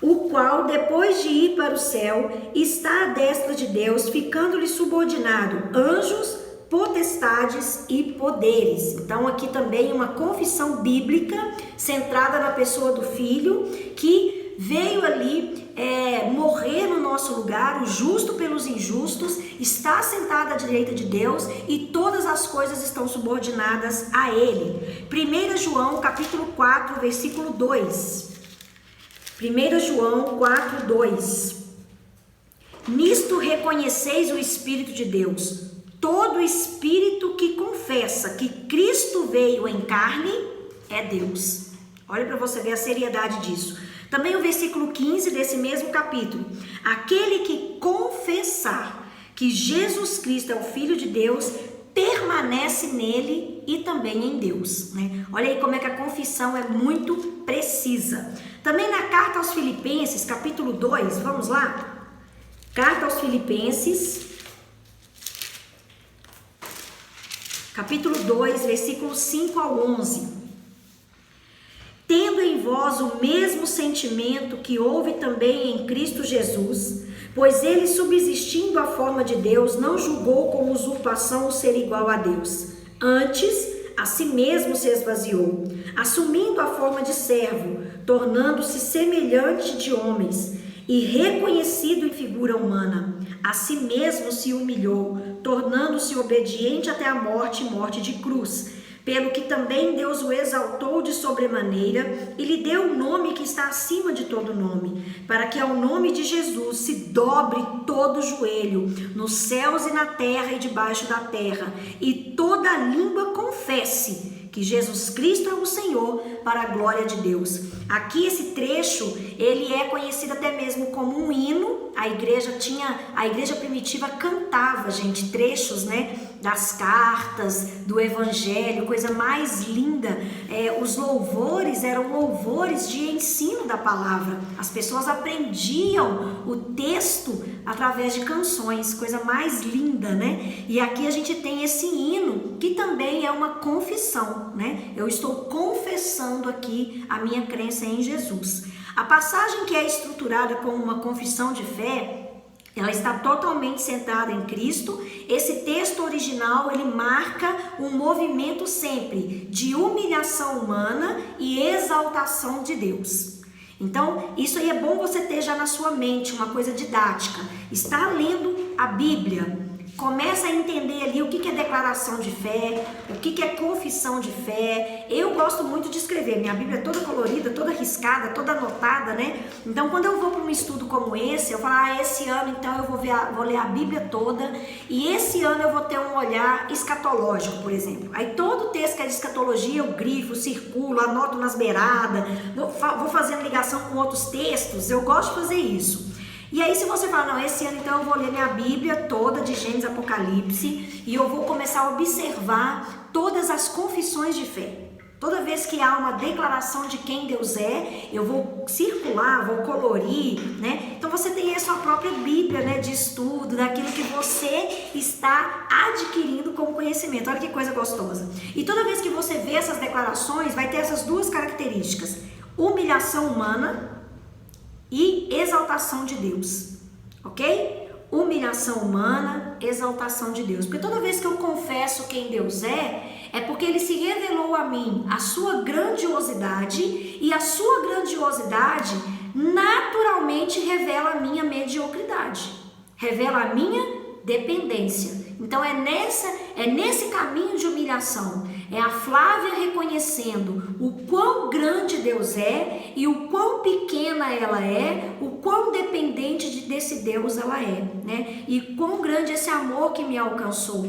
O qual, depois de ir para o céu, está à destra de Deus, ficando-lhe subordinado anjos, potestades e poderes. Então aqui também uma confissão bíblica centrada na pessoa do Filho, que veio ali morrer no nosso lugar, o justo pelos injustos, está sentado à direita de Deus e todas as coisas estão subordinadas a Ele. 1 João capítulo 4, versículo 2. 1 João 4, 2. Nisto reconheceis o Espírito de Deus. Todo espírito que confessa que Cristo veio em carne é Deus. Olha para você ver a seriedade disso. Também o versículo 15 desse mesmo capítulo. Aquele que confessar que Jesus Cristo é o Filho de Deus, permanece nele e também em Deus, né? Olha aí como é que a confissão é muito precisa. Também na carta aos Filipenses, capítulo 2, vamos lá? Carta aos Filipenses, capítulo 2, versículos 5 ao 11. Tendo em vós o mesmo sentimento que houve também em Cristo Jesus, pois ele, subsistindo à forma de Deus, não julgou como usurpação o ser igual a Deus. Antes, a si mesmo se esvaziou, assumindo a forma de servo, tornando-se semelhante de homens, e reconhecido em figura humana, a si mesmo se humilhou, tornando-se obediente até a morte, morte de cruz. Pelo que também Deus o exaltou de sobremaneira e lhe deu o nome que está acima de todo nome, para que ao nome de Jesus se dobre todo o joelho, nos céus e na terra e debaixo da terra, e toda língua confesse que Jesus Cristo é o Senhor, para a glória de Deus. Aqui esse trecho, ele é conhecido até mesmo como um hino. A igreja primitiva cantava, gente, trechos, né, das cartas, do evangelho, coisa mais linda. Os louvores eram louvores de ensino da palavra. As pessoas aprendiam o texto através de canções, coisa mais linda, né? E aqui a gente tem esse hino, que também é uma confissão, né? Eu estou confessando aqui a minha crença em Jesus. A passagem que é estruturada como uma confissão de fé, ela está totalmente centrada em Cristo. Esse texto original, ele marca um movimento sempre de humilhação humana e exaltação de Deus. Então, isso aí é bom você ter já na sua mente, uma coisa didática. Está lendo a Bíblia, começa a entender ali o que é declaração de fé, o que é confissão de fé. Eu gosto muito de escrever, minha Bíblia é toda colorida, toda riscada, toda anotada, né? Então, quando eu vou para um estudo como esse, eu falo, esse ano então eu vou ler a Bíblia toda, e esse ano eu vou ter um olhar escatológico, por exemplo. Aí todo texto que é de escatologia eu grifo, circulo, anoto nas beiradas, vou fazendo ligação com outros textos, eu gosto de fazer isso. E aí se você falar, não, esse ano então eu vou ler minha Bíblia toda de Gênesis, Apocalipse, e eu vou começar a observar todas as confissões de fé. Toda vez que há uma declaração de quem Deus é, eu vou circular, vou colorir, né? Então você tem aí a sua própria Bíblia, né, de estudo, daquilo que você está adquirindo como conhecimento. Olha que coisa gostosa. E toda vez que você vê essas declarações, vai ter essas duas características: humilhação humana e exaltação de Deus, ok? Humilhação humana, exaltação de Deus. Porque toda vez que eu confesso quem Deus é porque Ele se revelou a mim a sua grandiosidade, e a sua grandiosidade naturalmente revela a minha mediocridade, revela a minha dependência. Então é nesse caminho de humilhação, é a Flávia reconhecendo o quão grande Deus é e o quão pequena ela é, o quão dependente desse Deus ela é, né? E quão grande esse amor que me alcançou.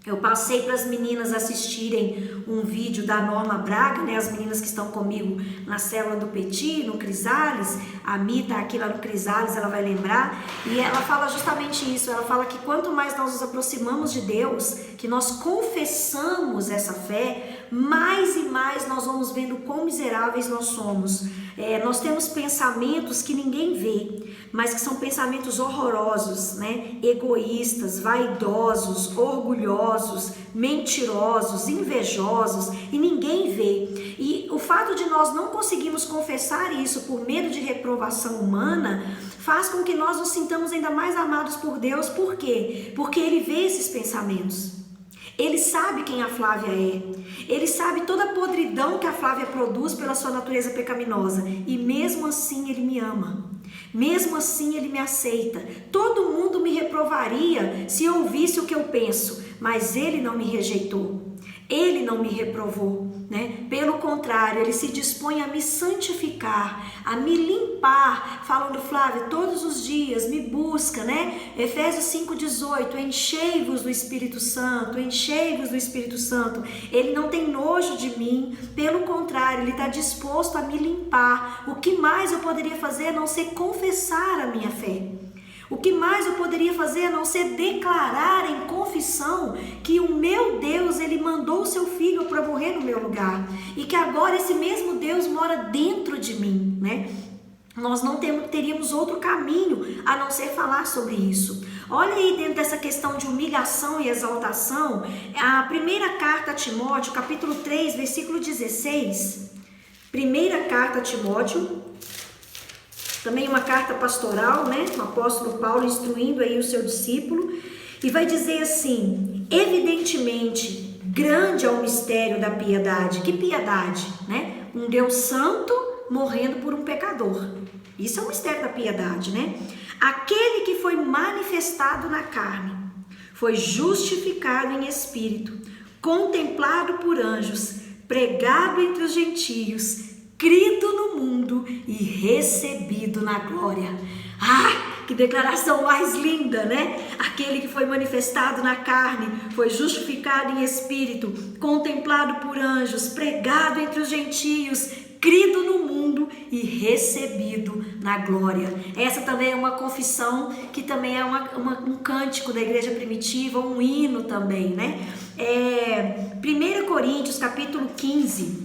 Eu passei para as meninas assistirem um vídeo da Norma Braga, né? As meninas que estão comigo na célula do Petit, no Crisales. A Mi está aqui lá no Crisales, ela vai lembrar. E ela fala justamente isso. Ela fala que quanto mais nós nos aproximamos de Deus, que nós confessamos essa fé, mais e mais nós vamos vendo quão miseráveis nós somos. Nós temos pensamentos que ninguém vê, mas que são pensamentos horrorosos, né? Egoístas, vaidosos, orgulhosos, mentirosos, invejosos, e ninguém vê. E o fato de nós não conseguirmos confessar isso por medo de reprovação humana faz com que nós nos sintamos ainda mais amados por Deus. Por quê? Porque Ele vê esses pensamentos. Ele sabe quem a Flávia é. Ele sabe toda a podridão que a Flávia produz pela sua natureza pecaminosa. E mesmo assim Ele me ama. Mesmo assim Ele me aceita. Todo mundo me reprovaria se eu ouvisse o que eu penso. Mas Ele não me rejeitou. Ele não me reprovou, né? Pelo contrário, Ele se dispõe a me santificar, a me limpar, falando: Flávia, todos os dias me busca, né? Efésios 5,18, enchei-vos do Espírito Santo, enchei-vos do Espírito Santo. Ele não tem nojo de mim, pelo contrário, Ele está disposto a me limpar. O que mais eu poderia fazer a não ser confessar a minha fé? O que mais eu poderia fazer a não ser declarar em confissão que o meu Deus, Ele mandou o seu Filho para morrer no meu lugar, e que agora esse mesmo Deus mora dentro de mim, né? Nós não teríamos outro caminho a não ser falar sobre isso. Olha aí, dentro dessa questão de humilhação e exaltação, a primeira carta a Timóteo, capítulo 3, versículo 16. Primeira carta a Timóteo, também uma carta pastoral, né? O apóstolo Paulo instruindo aí o seu discípulo, e vai dizer assim: evidentemente, grande é o mistério da piedade. Que piedade, né? Um Deus santo morrendo por um pecador. Isso é o mistério da piedade, né? Aquele que foi manifestado na carne, foi justificado em espírito, contemplado por anjos, pregado entre os gentios, crido no mundo e recebido na glória. Ah, que declaração mais linda, né? Aquele que foi manifestado na carne, foi justificado em espírito, contemplado por anjos, pregado entre os gentios, crido no mundo e recebido na glória. Essa também é uma confissão, que também é um cântico da igreja primitiva, um hino também, né? 1 Coríntios capítulo 15.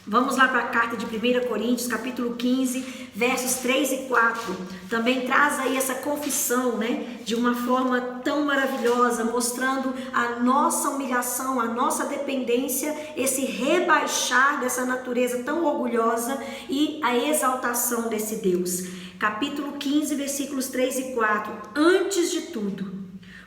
Vamos lá para a carta de 1 Coríntios, capítulo 15, versos 3 e 4. Também traz aí essa confissão, né? De uma forma tão maravilhosa, mostrando a nossa humilhação, a nossa dependência, esse rebaixar dessa natureza tão orgulhosa e a exaltação desse Deus. Capítulo 15, versículos 3 e 4. Antes de tudo,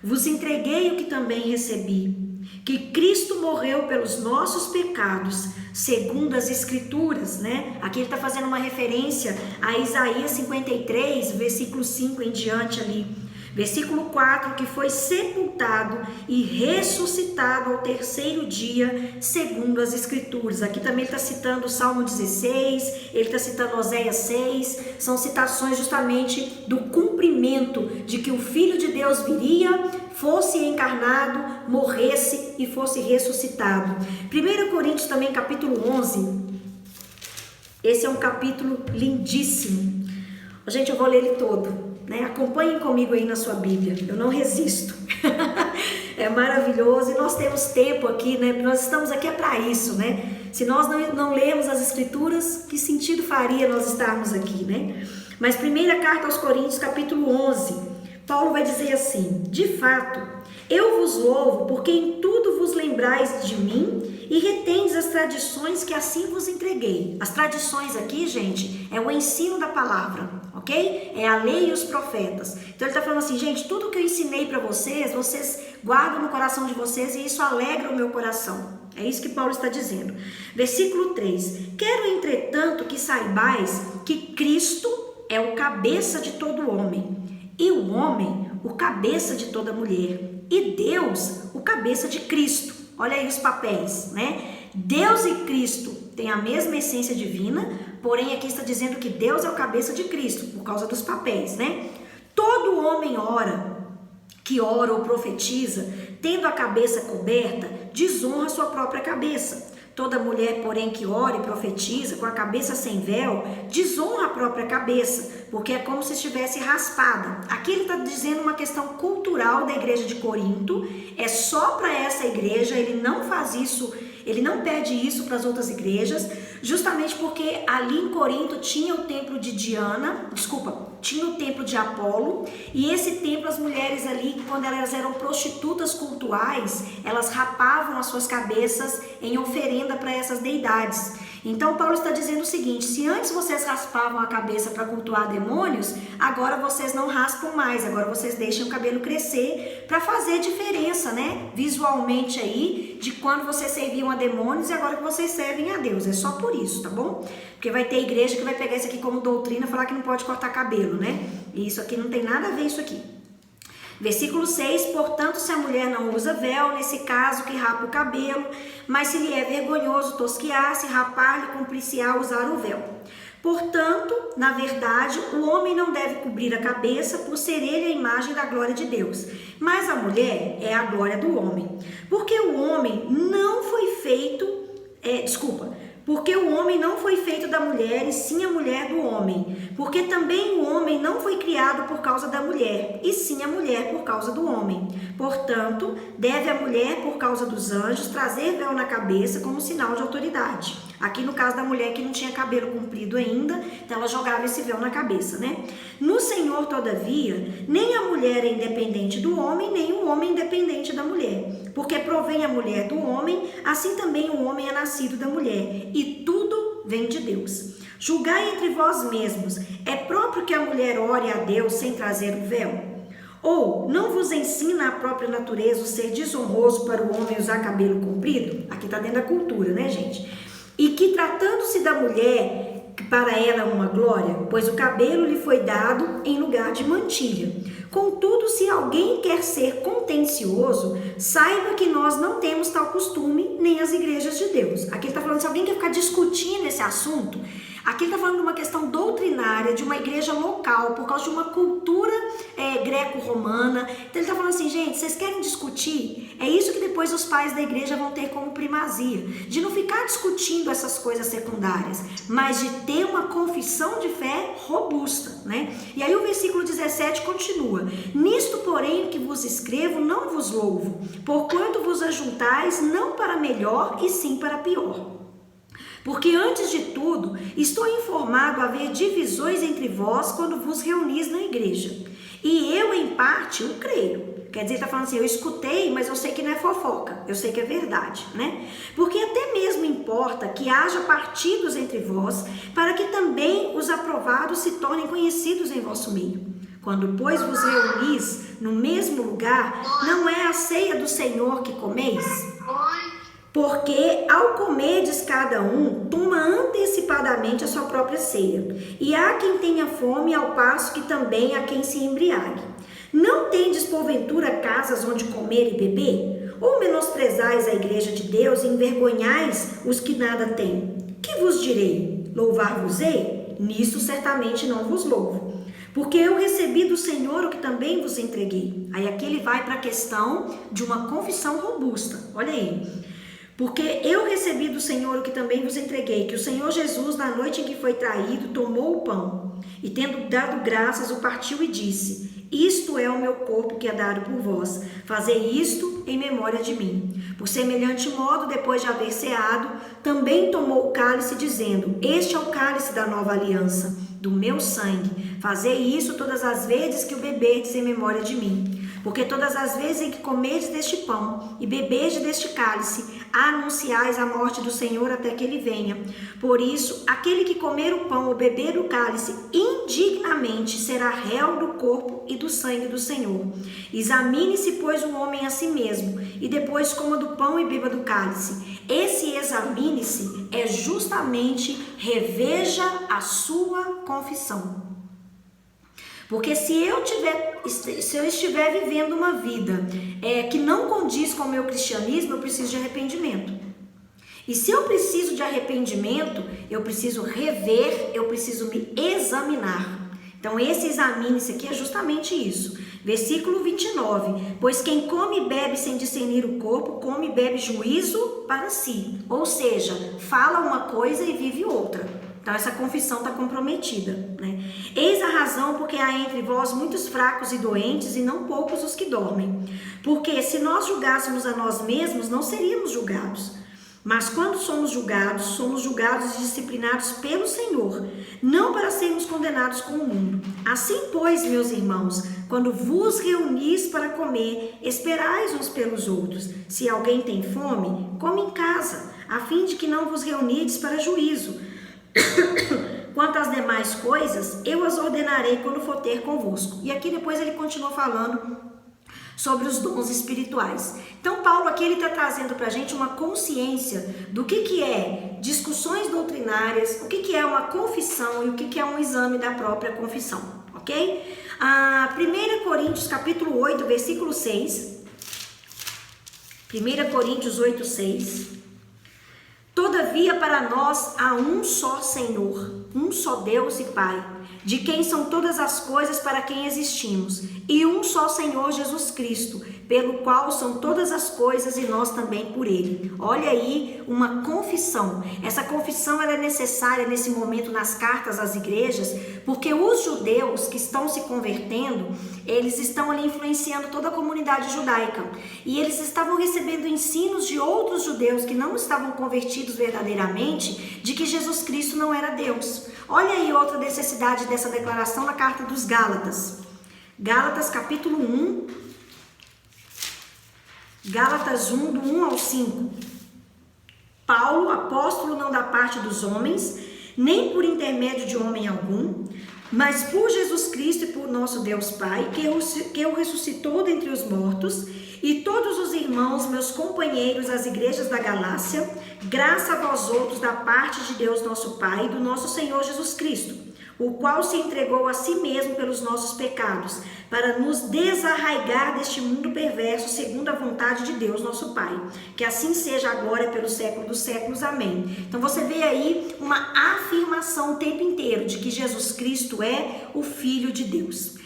vos entreguei o que também recebi, que Cristo morreu pelos nossos pecados, segundo as Escrituras, né? Aqui ele está fazendo uma referência a Isaías 53, versículo 5 em diante ali. Versículo 4, que foi sepultado e ressuscitado ao terceiro dia, segundo as Escrituras. Aqui também ele está citando o Salmo 16, ele está citando Oséias 6, são citações justamente do cumprimento de que o Filho de Deus viria, fosse encarnado, morresse e fosse ressuscitado. 1 Coríntios também, capítulo 11, esse é um capítulo lindíssimo. Gente, eu vou ler ele todo. Acompanhem comigo aí na sua Bíblia, eu não resisto. É maravilhoso, e nós temos tempo aqui, né? Nós estamos aqui para isso, né? Se nós não lermos as Escrituras, que sentido faria nós estarmos aqui, né? Mas primeira carta aos Coríntios, capítulo 11, Paulo vai dizer assim: de fato, eu vos louvo, porque em tudo vos lembrais de mim e retendes as tradições que assim vos entreguei. As tradições aqui, gente, é o ensino da palavra, ok? É a lei e os profetas. Então ele está falando assim: gente, tudo que eu ensinei para vocês, vocês guardam no coração de vocês, e isso alegra o meu coração. É isso que Paulo está dizendo. Versículo 3: quero, entretanto, que saibais que Cristo é o cabeça de todo homem, e o homem o cabeça de toda mulher, e Deus o cabeça de Cristo. Olha aí os papéis, né? Deus e Cristo têm a mesma essência divina, porém aqui está dizendo que Deus é o cabeça de Cristo, por causa dos papéis, né? Todo homem ora que ora ou profetiza, tendo a cabeça coberta, desonra sua própria cabeça. Toda mulher, porém, que ora e profetiza com a cabeça sem véu, desonra a própria cabeça, porque é como se estivesse raspada. Aqui ele está dizendo uma questão cultural da igreja de Corinto, é só para essa igreja, ele não faz isso, ele não pede isso para as outras igrejas, justamente porque ali em Corinto tinha o templo de tinha o templo de Apolo, e esse templo as mulheres ali, quando elas eram prostitutas cultuais, elas rapavam as suas cabeças em oferenda para essas deidades. Então Paulo está dizendo o seguinte: se antes vocês raspavam a cabeça para cultuar demônios, agora vocês não raspam mais, agora vocês deixam o cabelo crescer para fazer diferença, né? Visualmente aí, de quando vocês serviam a demônios e agora que vocês servem a Deus. É só por isso, tá bom? Porque vai ter igreja que vai pegar isso aqui como doutrina e falar que não pode cortar cabelo, né? E isso aqui não tem nada a ver isso aqui. Versículo 6, portanto, se a mulher não usa véu, nesse caso que rapa o cabelo, mas se lhe é vergonhoso tosquiar-se, rapar-lhe, cumprir-se-á usar o véu. Portanto, na verdade, o homem não deve cobrir a cabeça, por ser ele a imagem da glória de Deus, mas a mulher é a glória do homem. Porque o homem não foi feito, porque o homem não foi feito da mulher, e sim a mulher do homem. Porque também o homem não foi criado por causa da mulher, e sim a mulher por causa do homem. Portanto, deve a mulher, por causa dos anjos, trazer véu na cabeça como sinal de autoridade. Aqui no caso da mulher que não tinha cabelo comprido ainda, então ela jogava esse véu na cabeça, né? No Senhor, todavia, nem a mulher é independente do homem, nem o homem independente da mulher. Porque provém a mulher do homem, assim também o homem é nascido da mulher, e tudo vem de Deus. Julgai entre vós mesmos, é próprio que a mulher ore a Deus sem trazer o véu? Ou não vos ensina a própria natureza o ser desonroso para o homem usar cabelo comprido? Aqui está dentro da cultura, né, gente? E que tratando-se da mulher, para ela é uma glória, pois o cabelo lhe foi dado em lugar de mantilha. Contudo, se alguém quer ser contencioso, saiba que nós não temos tal costume, nem as igrejas de Deus. Aqui ele está falando, se alguém quer ficar discutindo esse assunto, aqui ele está falando de uma questão doutrinária, de uma igreja local, por causa de uma cultura greco-romana. Então ele está falando assim, gente, vocês querem discutir? É isso que depois os pais da igreja vão ter como primazia, de não ficar discutindo essas coisas secundárias, mas de ter uma confissão de fé robusta, né? E aí o versículo 17 continua: nisto, porém, que vos escrevo, não vos louvo, porquanto vos ajuntais não para melhor, e sim para pior. Porque antes de tudo, estou informado a haver divisões entre vós quando vos reunis na igreja. E eu, em parte, o creio. Quer dizer, ele está falando assim, eu escutei, mas eu sei que não é fofoca, eu sei que é verdade, né? Porque até mesmo importa que haja partidos entre vós, para que também os aprovados se tornem conhecidos em vosso meio. Quando, pois, vos reunis no mesmo lugar, não é a ceia do Senhor que comeis? Porque ao comerdes cada um, toma antecipadamente a sua própria ceia. E há quem tenha fome, ao passo que também há quem se embriague. Não tendes porventura casas onde comer e beber? Ou menosprezais a igreja de Deus e envergonhais os que nada têm? Que vos direi? Louvar-vos-ei? Nisto certamente não vos louvo. Porque eu recebi do Senhor o que também vos entreguei. Aí aqui ele vai para a questão de uma confissão robusta. Olha aí. Porque eu recebi do Senhor o que também vos entreguei, que o Senhor Jesus, na noite em que foi traído, tomou o pão, e tendo dado graças, o partiu e disse: isto é o meu corpo que é dado por vós, fazei isto em memória de mim. Por semelhante modo, depois de haver ceado, também tomou o cálice, dizendo: este é o cálice da nova aliança, do meu sangue, fazei isso todas as vezes que o beberdes em memória de mim. Porque todas as vezes em que comerdes deste pão e beberdes deste cálice, anunciais a morte do Senhor até que ele venha. Por isso, aquele que comer o pão ou beber o cálice indignamente será réu do corpo e do sangue do Senhor. Examine-se, pois, o homem a si mesmo, e depois coma do pão e beba do cálice. Esse examine-se é justamente reveja a sua confissão. Porque se eu estiver vivendo uma vida que não condiz com o meu cristianismo, eu preciso de arrependimento. E se eu preciso de arrependimento, eu preciso rever, eu preciso me examinar. Então esse examine-se aqui é justamente isso. Versículo 29. Pois quem come e bebe sem discernir o corpo, come e bebe juízo para si. Ou seja, fala uma coisa e vive outra. Então essa confissão está comprometida, né? Eis a razão porque há entre vós muitos fracos e doentes e não poucos os que dormem. Porque se nós julgássemos a nós mesmos, não seríamos julgados. Mas quando somos julgados e disciplinados pelo Senhor, não para sermos condenados com o mundo. Assim, pois, meus irmãos, quando vos reunis para comer, esperais uns pelos outros. Se alguém tem fome, come em casa, a fim de que não vos reunides para juízo. Quanto às demais coisas, eu as ordenarei quando for ter convosco. E aqui depois ele continua falando sobre os dons espirituais. Então Paulo aqui ele está trazendo para a gente uma consciência do que é discussões doutrinárias, o que é uma confissão e o que é um exame da própria confissão, ok? 1 Coríntios capítulo 8, versículo 6. 1 Coríntios 8, 6. Todavia para nós há um só Senhor, um só Deus e Pai, de quem são todas as coisas, para quem existimos, e um só Senhor Jesus Cristo, pelo qual são todas as coisas e nós também por Ele. Olha aí uma confissão. Essa confissão ela é necessária nesse momento nas cartas às igrejas, porque os judeus que estão se convertendo, eles estão ali influenciando toda a comunidade judaica. E eles estavam recebendo ensinos de outros judeus que não estavam convertidos verdadeiramente, de que Jesus Cristo não era Deus. Olha aí outra necessidade dessa declaração na carta dos Gálatas. Gálatas capítulo 1. Gálatas 1, do 1 ao 5. Paulo, apóstolo não da parte dos homens, nem por intermédio de homem algum, mas por Jesus Cristo e por nosso Deus Pai, que o ressuscitou dentre os mortos, e todos os irmãos, meus companheiros, as igrejas da Galácia, graça a vós outros da parte de Deus nosso Pai e do nosso Senhor Jesus Cristo, o qual se entregou a si mesmo pelos nossos pecados, para nos desarraigar deste mundo perverso, segundo a vontade de Deus nosso Pai. Que assim seja agora, pelo século dos séculos. Amém. Então você vê aí uma afirmação o tempo inteiro de que Jesus Cristo é o Filho de Deus.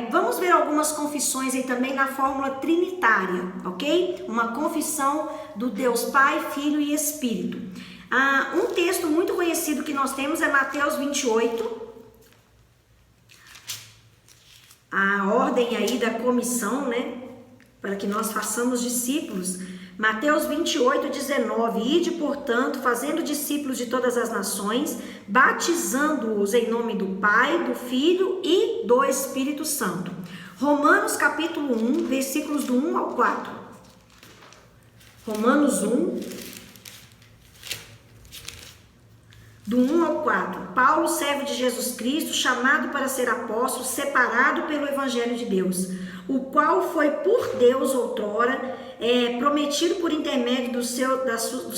Vamos ver algumas confissões aí também na fórmula trinitária, ok? Uma confissão do Deus Pai, Filho e Espírito. Um texto muito conhecido que nós temos é Mateus 28. A ordem aí da comissão, né? Para que nós façamos discípulos. Mateus 28, 19. Ide, portanto, fazendo discípulos de todas as nações, batizando-os em nome do Pai, do Filho e do Espírito Santo. Romanos capítulo 1, versículos do 1 ao 4. Romanos 1, do 1 ao 4. Paulo, servo de Jesus Cristo, chamado para ser apóstolo, separado pelo Evangelho de Deus, o qual foi por Deus outrora prometido por intermédio dos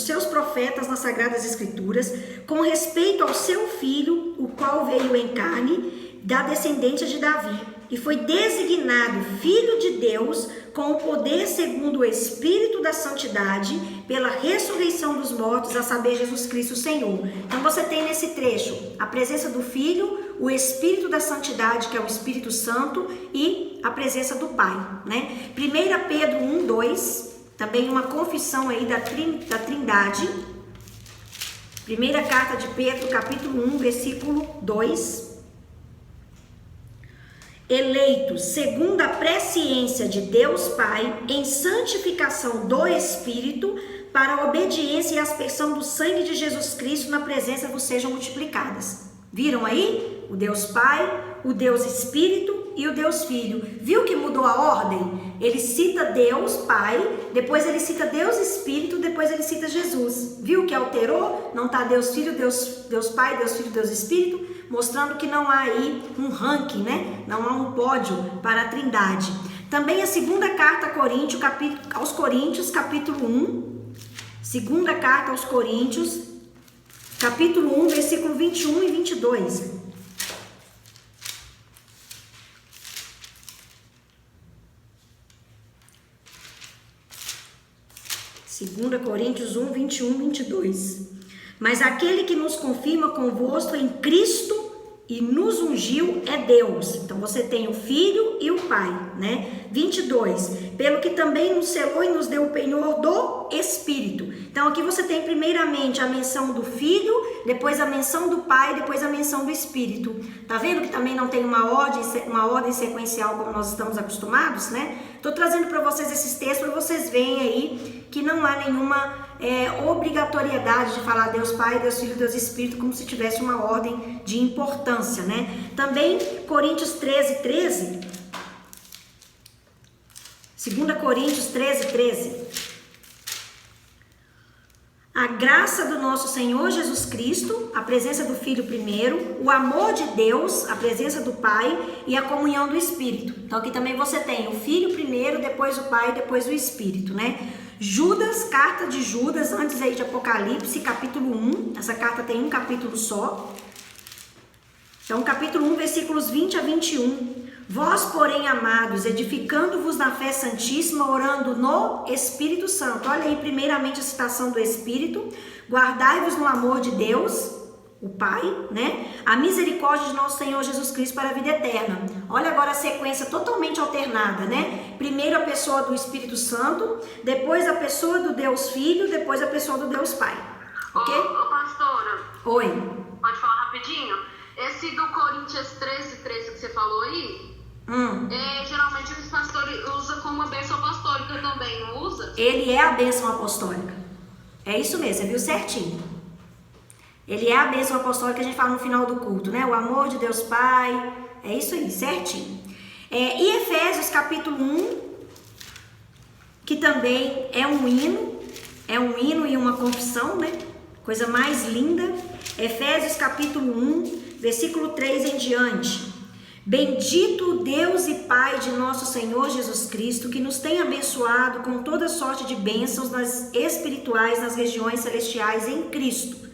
seus profetas nas Sagradas Escrituras, com respeito ao seu Filho, o qual veio em carne, da descendência de Davi, e foi designado Filho de Deus, com o poder segundo o Espírito da Santidade, pela ressurreição dos mortos, a saber, Jesus Cristo Senhor. Então você tem nesse trecho a presença do Filho, o Espírito da Santidade, que é o Espírito Santo, e a presença do Pai, né? 1 Pedro 1, 2, também uma confissão aí da Trindade. Primeira carta de Pedro, capítulo 1, versículo 2. Eleitos segundo a presciência de Deus Pai, em santificação do Espírito, para a obediência e aspersão do sangue de Jesus Cristo, na presença vos sejam multiplicadas. Viram aí? O Deus Pai, o Deus Espírito e o Deus Filho. Viu que mudou a ordem? Ele cita Deus Pai, depois ele cita Deus Espírito, depois ele cita Jesus. Viu que alterou? Não está Deus Filho, Deus Pai, Deus Filho, Deus Espírito, mostrando que não há aí um ranking, né? Não há um pódio para a Trindade. Também a segunda carta aos Coríntios, capítulo 1. Segunda carta aos Coríntios, capítulo 1, versículo 21 e 22. Segunda Coríntios 1, 21 e 22. Mas aquele que nos confirma convosco em Cristo e nos ungiu é Deus. Então você tem o Filho e o Pai, né? 22. Pelo que também nos selou e nos deu o penhor do Espírito. Então aqui você tem primeiramente a menção do Filho, depois a menção do Pai, depois a menção do Espírito. Tá vendo que também não tem uma ordem sequencial como nós estamos acostumados, né? Tô trazendo para vocês esses textos para vocês verem aí que não há nenhuma obrigatoriedade de falar Deus Pai, Deus Filho, Deus Espírito, como se tivesse uma ordem de importância, né? Também Coríntios 13. 2 Coríntios 13. A graça do nosso Senhor Jesus Cristo, a presença do Filho primeiro, o amor de Deus, a presença do Pai e a comunhão do Espírito. Então aqui também você tem o Filho primeiro, depois o Pai, depois o Espírito, né? Judas, carta de Judas, antes aí de Apocalipse, capítulo 1. Essa carta tem um capítulo só. Então, capítulo 1, versículos 20 a 21. Vós, porém, amados, edificando-vos na fé santíssima, orando no Espírito Santo. Olha aí, primeiramente, a citação do Espírito. Guardai-vos no amor de Deus, o Pai, né? A misericórdia de nosso Senhor Jesus Cristo para a vida eterna. Olha agora a sequência totalmente alternada, né? Primeiro a pessoa do Espírito Santo, depois a pessoa do Deus Filho, depois a pessoa do Deus Pai. Ok? Ô, pastora. Oi. Pode falar rapidinho? Esse do Coríntios 13 que você falou aí, geralmente os pastores usam como uma bênção apostólica também, não usa? Ele é a bênção apostólica. É isso mesmo, você viu certinho. Ele é a bênção apostólica que a gente fala no final do culto, né? O amor de Deus Pai, é isso aí, certinho. E Efésios capítulo 1, que também é um hino e uma confissão, né? Coisa mais linda. Efésios capítulo 1, versículo 3 em diante. Bendito Deus e Pai de nosso Senhor Jesus Cristo, que nos tem abençoado com toda sorte de bênçãos espirituais nas regiões celestiais em Cristo.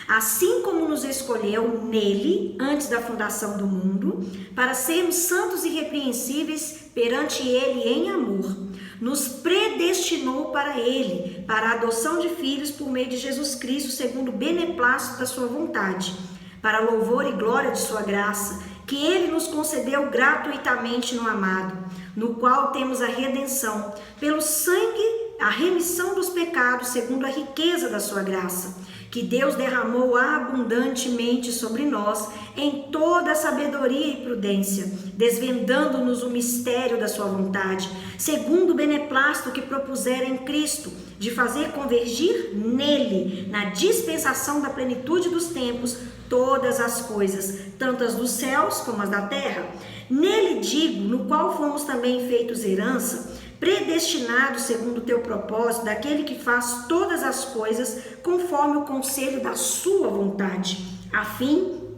Assim como nos escolheu nele, antes da fundação do mundo, para sermos santos e irrepreensíveis perante ele em amor, nos predestinou para ele, para a adoção de filhos por meio de Jesus Cristo, segundo o beneplácito da sua vontade, para louvor e glória de sua graça, que ele nos concedeu gratuitamente no amado, no qual temos a redenção, pelo sangue, a remissão dos pecados, segundo a riqueza da sua graça, que Deus derramou abundantemente sobre nós em toda a sabedoria e prudência, desvendando-nos o mistério da sua vontade, segundo o beneplácito que propusera em Cristo, de fazer convergir nele, na dispensação da plenitude dos tempos, todas as coisas, tanto as dos céus como as da terra. Nele digo, no qual fomos também feitos herança, predestinado segundo o teu propósito, daquele que faz todas as coisas conforme o conselho da sua vontade, a fim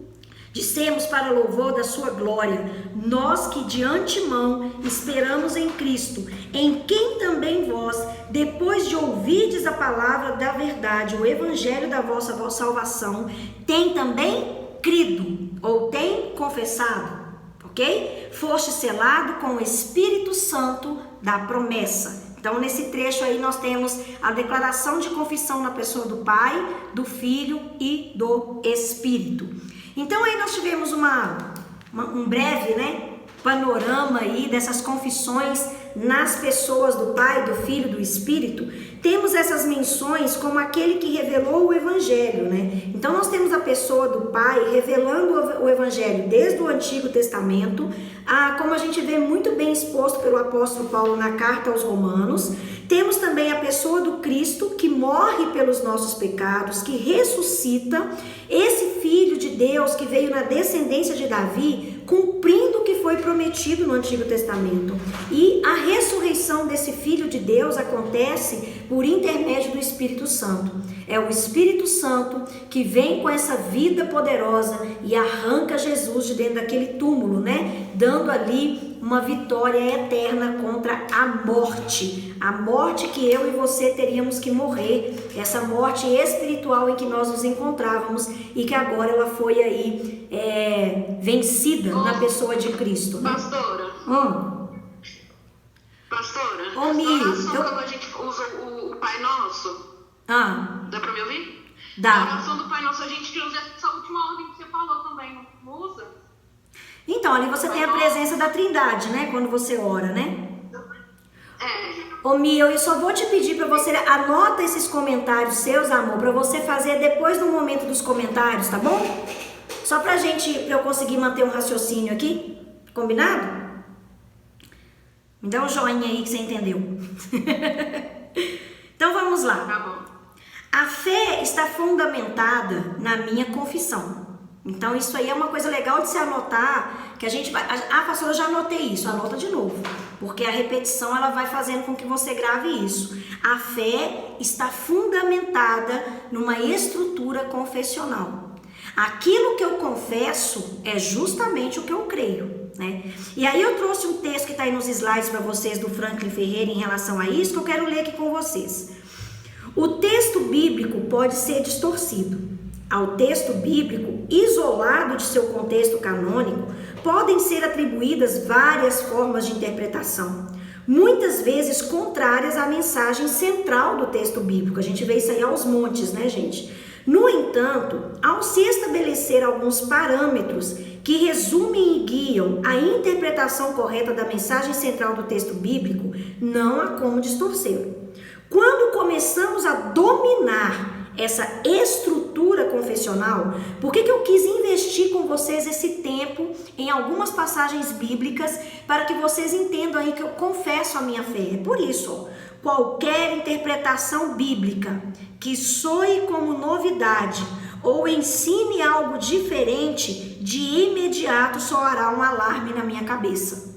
de sermos para louvor da sua glória, nós que de antemão esperamos em Cristo, em quem também vós, depois de ouvirdes a palavra da verdade, o evangelho da vossa salvação, tem também crido, ou tem confessado, ok? Foste selado com o Espírito Santo da promessa. Então, nesse trecho aí, nós temos a declaração de confissão na pessoa do Pai, do Filho e do Espírito. Então, aí nós tivemos um breve, panorama aí dessas confissões nas pessoas do Pai, do Filho e do Espírito. Temos essas menções como aquele que revelou o Evangelho, né? Então, nós temos a pessoa do Pai revelando o Evangelho desde o Antigo Testamento, como a gente vê muito bem exposto pelo apóstolo Paulo na carta aos Romanos. Temos também a pessoa do Cristo, que morre pelos nossos pecados, que ressuscita, esse Filho de Deus que veio na descendência de Davi, cumprindo o que foi prometido no Antigo Testamento. E a ressurreição desse Filho de Deus acontece por intermédio do Espírito Santo. É o Espírito Santo que vem com essa vida poderosa e arranca Jesus de dentro daquele túmulo, dando ali uma vitória eterna contra a morte que eu e você teríamos que morrer, essa morte espiritual em que nós nos encontrávamos e que agora ela foi aí vencida na pessoa de Cristo. Pastora. Pastora. Quando a gente usa o Pai Nosso. Dá pra me ouvir? Dá. Na oração do Pai Nosso a gente usa essa última ordem que você falou também, não usa? Então, ali você tem a presença da Trindade, né? Quando você ora, né? Ô Mi, eu só vou te pedir para você anota esses comentários seus, amor, para você fazer depois no momento dos comentários, tá bom? Só pra eu conseguir manter um raciocínio aqui, combinado? Me dá um joinha aí que você entendeu. Então vamos lá. Tá bom. A fé está fundamentada na minha confissão. Então isso aí é uma coisa legal de se anotar, que a gente vai... Ah, pastora, eu já anotei isso, anota de novo. Porque a repetição, ela vai fazendo com que você grave isso. A fé está fundamentada numa estrutura confessional. Aquilo que eu confesso é justamente o que eu creio, né? E aí eu trouxe um texto que está aí nos slides para vocês do Franklin Ferreira em relação a isso, que eu quero ler aqui com vocês. O texto bíblico pode ser distorcido. Ao texto bíblico, isolado de seu contexto canônico, podem ser atribuídas várias formas de interpretação, muitas vezes contrárias à mensagem central do texto bíblico. A gente vê isso aí aos montes, né, gente? No entanto, ao se estabelecer alguns parâmetros que resumem e guiam a interpretação correta da mensagem central do texto bíblico, não há como distorcer. Quando começamos a dominar essa estrutura confessional, por que eu quis investir com vocês esse tempo em algumas passagens bíblicas para que vocês entendam aí que eu confesso a minha fé? É por isso, qualquer interpretação bíblica que soe como novidade ou ensine algo diferente, de imediato soará um alarme na minha cabeça.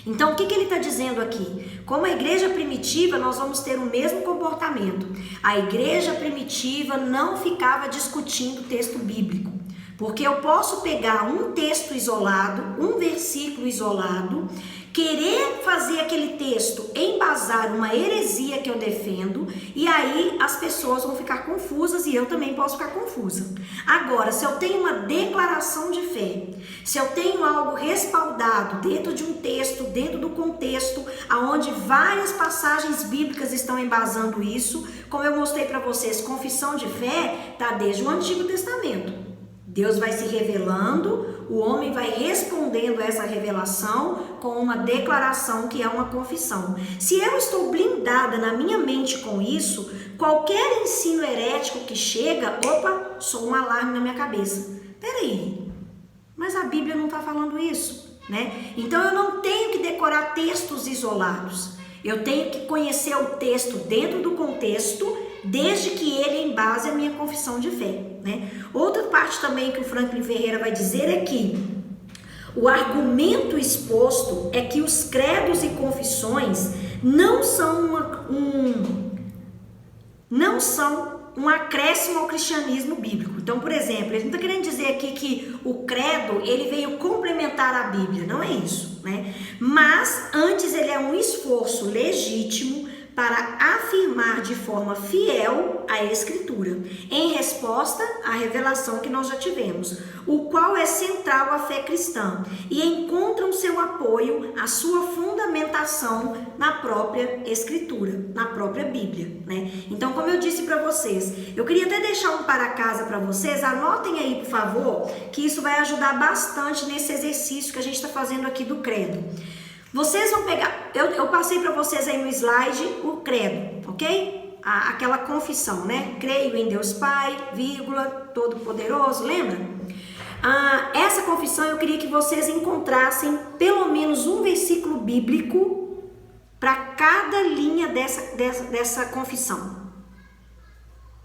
Então, o que ele está dizendo aqui? Como a igreja primitiva, nós vamos ter o mesmo comportamento. A igreja primitiva não ficava discutindo texto bíblico, porque eu posso pegar um texto isolado, um versículo isolado, querer fazer aquele texto embasar uma heresia que eu defendo, e aí as pessoas vão ficar confusas e eu também posso ficar confusa. Agora, se eu tenho uma declaração de fé, se eu tenho algo respaldado dentro de um texto, dentro do contexto, aonde várias passagens bíblicas estão embasando isso, como eu mostrei para vocês, confissão de fé está desde o Antigo Testamento. Deus vai se revelando, o homem vai respondendo a essa revelação com uma declaração que é uma confissão. Se eu estou blindada na minha mente com isso, qualquer ensino herético que chega, opa, soa um alarme na minha cabeça. Peraí, mas a Bíblia não está falando isso, né? Então eu não tenho que decorar textos isolados. Eu tenho que conhecer o texto dentro do contexto, desde que ele embase a minha confissão de fé, né? Outra parte também que o Franklin Ferreira vai dizer é que o argumento exposto é que os credos e confissões não são um acréscimo ao cristianismo bíblico. Então, por exemplo, ele não está querendo dizer aqui que o credo ele veio complementar a Bíblia, não é isso, né? Mas antes ele é um esforço legítimo para afirmar de forma fiel a Escritura, em resposta à revelação que nós já tivemos, o qual é central à fé cristã e encontram seu apoio, a sua fundamentação na própria Escritura, na própria Bíblia, né? Então, como eu disse para vocês, eu queria até deixar um para casa para vocês, anotem aí, por favor, que isso vai ajudar bastante nesse exercício que a gente está fazendo aqui do credo. Vocês vão pegar, eu passei para vocês aí no slide o credo, ok? Aquela confissão, né? Creio em Deus Pai, vírgula, Todo-Poderoso, lembra? Essa confissão eu queria que vocês encontrassem pelo menos um versículo bíblico para cada linha dessa confissão.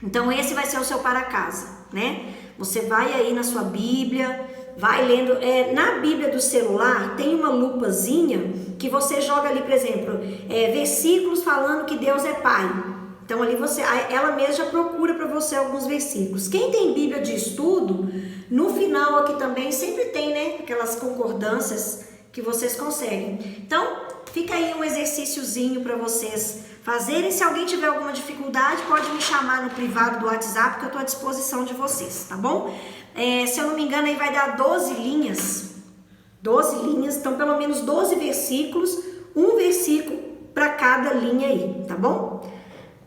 Então esse vai ser o seu para casa, né? Você vai aí na sua Bíblia, vai lendo, na Bíblia do celular tem uma lupazinha que você joga ali, por exemplo, versículos falando que Deus é Pai. Então ali ela mesma já procura para você alguns versículos. Quem tem Bíblia de estudo, no final aqui também sempre tem, né, aquelas concordâncias que vocês conseguem. Então fica aí um exercíciozinho para vocês fazerem. Se alguém tiver alguma dificuldade, pode me chamar no privado do WhatsApp, que eu estou à disposição de vocês, tá bom? Se eu não me engano, aí vai dar 12 linhas, então pelo menos 12 versículos, um versículo para cada linha aí, tá bom?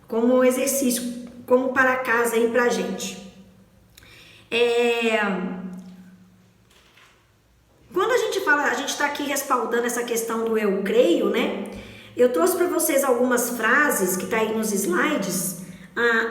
Como exercício, como para casa aí pra gente. Quando a gente fala, a gente está aqui respaldando essa questão do eu creio, né? Eu trouxe para vocês algumas frases que tá aí nos slides.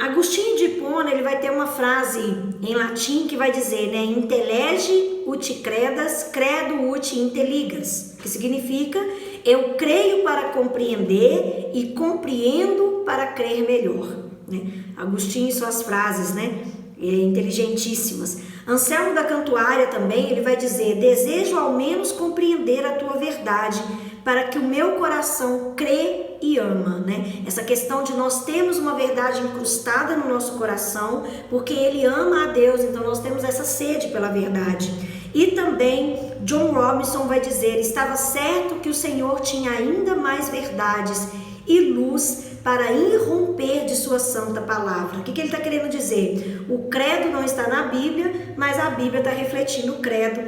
Agostinho de Hipona, ele vai ter uma frase em latim que vai dizer, né? Intellegi ut credas, credo ut intelligas, que significa eu creio para compreender e compreendo para crer melhor, né? Agostinho e suas frases, né? Inteligentíssimas. Anselmo da Cantuária também, ele vai dizer, desejo ao menos compreender a tua verdade, para que o meu coração crê e ama, né? Essa questão de nós termos uma verdade incrustada no nosso coração, porque ele ama a Deus, então nós temos essa sede pela verdade. E também John Robinson vai dizer, estava certo que o Senhor tinha ainda mais verdades e luz para irromper de sua santa palavra. O que ele está querendo dizer? O credo não está na Bíblia, mas a Bíblia está refletindo o credo.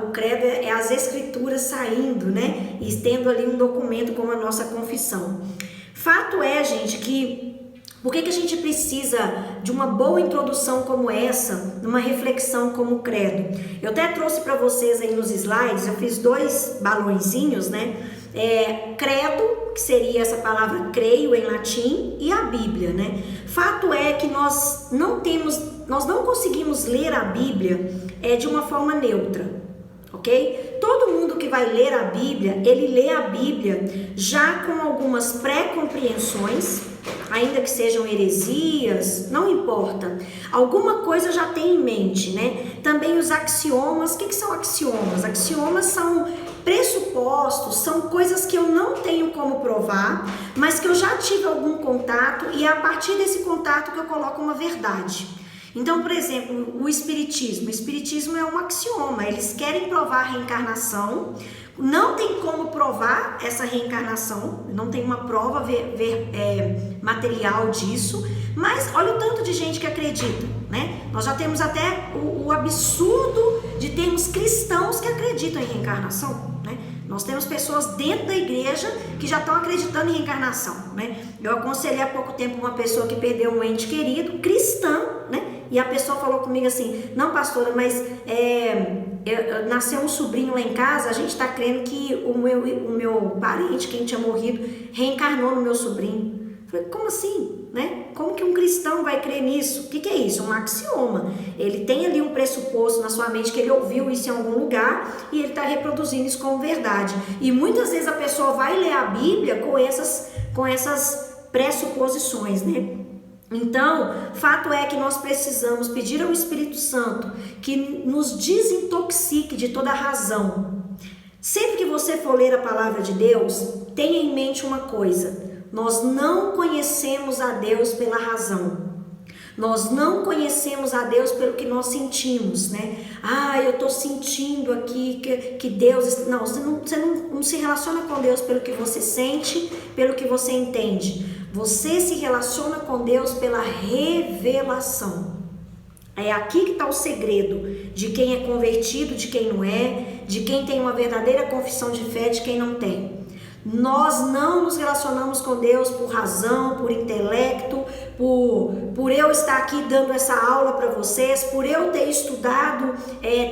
O credo é as escrituras saindo, né? E tendo ali um documento como a nossa confissão. Fato é, gente, que por que a gente precisa de uma boa introdução como essa, numa reflexão como o credo? Eu até trouxe para vocês aí nos slides, eu fiz 2 balõezinhos, né? Credo, que seria essa palavra creio em latim, e a Bíblia, né? Fato é que nós não conseguimos ler a Bíblia de uma forma neutra, ok? Todo mundo que vai ler a Bíblia, ele lê a Bíblia já com algumas pré-compreensões, ainda que sejam heresias, não importa. Alguma coisa já tem em mente, né? Também os axiomas. O que são axiomas? Axiomas são pressupostos, são coisas que eu não tenho como provar, mas que eu já tive algum contato e é a partir desse contato que eu coloco uma verdade. Então, por exemplo, o espiritismo é um axioma, eles querem provar a reencarnação, não tem como provar essa reencarnação, não tem uma prova material disso, mas olha o tanto de gente que acredita, né? Nós já temos até o absurdo de termos cristãos que acreditam em reencarnação, né? Nós temos pessoas dentro da igreja que já estão acreditando em reencarnação, né? Eu aconselhei há pouco tempo uma pessoa que perdeu um ente querido, cristã, né? E a pessoa falou comigo assim, não pastora, mas nasceu um sobrinho lá em casa, a gente está crendo que o meu parente, quem tinha morrido, reencarnou no meu sobrinho. Eu falei, como assim? Né? Como que um cristão vai crer nisso? O que é isso? Um axioma. Ele tem ali um pressuposto na sua mente que ele ouviu isso em algum lugar e ele está reproduzindo isso como verdade. E muitas vezes a pessoa vai ler a Bíblia com essas pressuposições, né? Então, fato é que nós precisamos pedir ao Espírito Santo que nos desintoxique de toda razão. Sempre que você for ler a palavra de Deus, tenha em mente uma coisa: nós não conhecemos a Deus pela razão. Nós não conhecemos a Deus pelo que nós sentimos, né? Eu estou sentindo aqui que Deus... Não, você não se relaciona com Deus pelo que você sente, pelo que você entende. Você se relaciona com Deus pela revelação. É aqui que está o segredo de quem é convertido, de quem não é, de quem tem uma verdadeira confissão de fé, de quem não tem. Nós não nos relacionamos com Deus por razão, por intelecto, por eu estar aqui dando essa aula para vocês, por eu ter estudado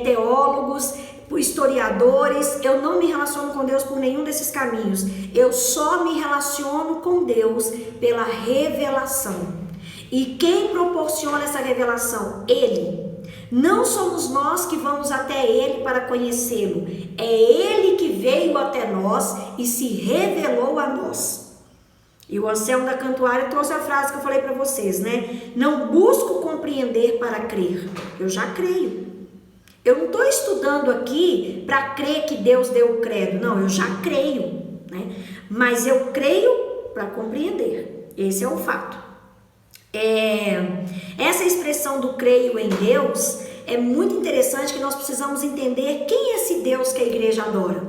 teólogos, historiadores. Eu não me relaciono com Deus por nenhum desses caminhos. Eu só me relaciono com Deus pela revelação. E quem proporciona essa revelação? Ele. Não somos nós que vamos até Ele para conhecê-lo. É Ele que veio até nós e se revelou a nós. E o Anselmo da Cantuária trouxe a frase que eu falei para vocês, né? Não busco compreender para crer. Eu já creio. Eu não estou estudando aqui para crer que Deus deu o credo. Não, eu já creio, né? Mas eu creio para compreender. Esse é o fato. Essa expressão do creio em Deus é muito interessante, que nós precisamos entender quem é esse Deus que a igreja adora.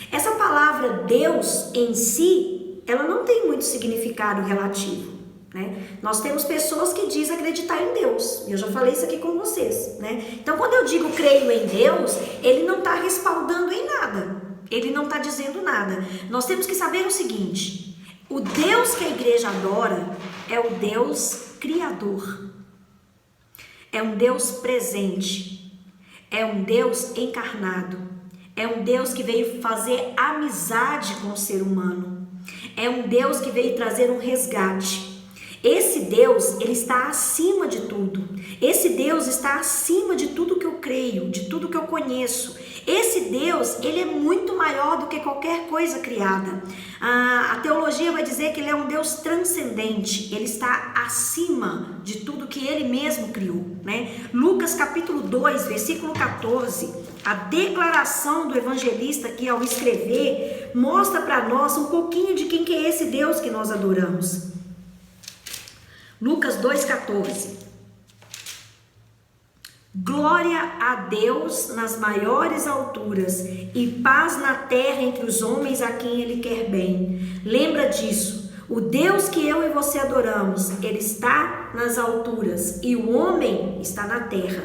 Essa palavra Deus em si, ela não tem muito significado relativo, né? Nós temos pessoas que dizem acreditar em Deus, e eu já falei isso aqui com vocês, né? Então, quando eu digo creio em Deus, ele não está respaldando em nada, ele não está dizendo nada. Nós temos que saber o seguinte: o Deus que a igreja adora é o Deus criador, é um Deus presente, é um Deus encarnado, É um Deus que veio fazer amizade com o ser humano. É um Deus que veio trazer um resgate. Esse Deus, ele está acima de tudo. Esse Deus está acima de tudo que eu creio, de tudo que eu conheço. Esse Deus, ele é muito maior do que qualquer coisa criada. A teologia vai dizer que ele é um Deus transcendente. Ele está acima de tudo que ele mesmo criou, né? Lucas capítulo 2, versículo 14, a declaração do evangelista aqui ao escrever, mostra para nós um pouquinho de quem que é esse Deus que nós adoramos. Lucas 2,14. Glória a Deus nas maiores alturas e paz na terra entre os homens a quem Ele quer bem. Lembra disso, o Deus que eu e você adoramos, Ele está nas alturas e o homem está na terra.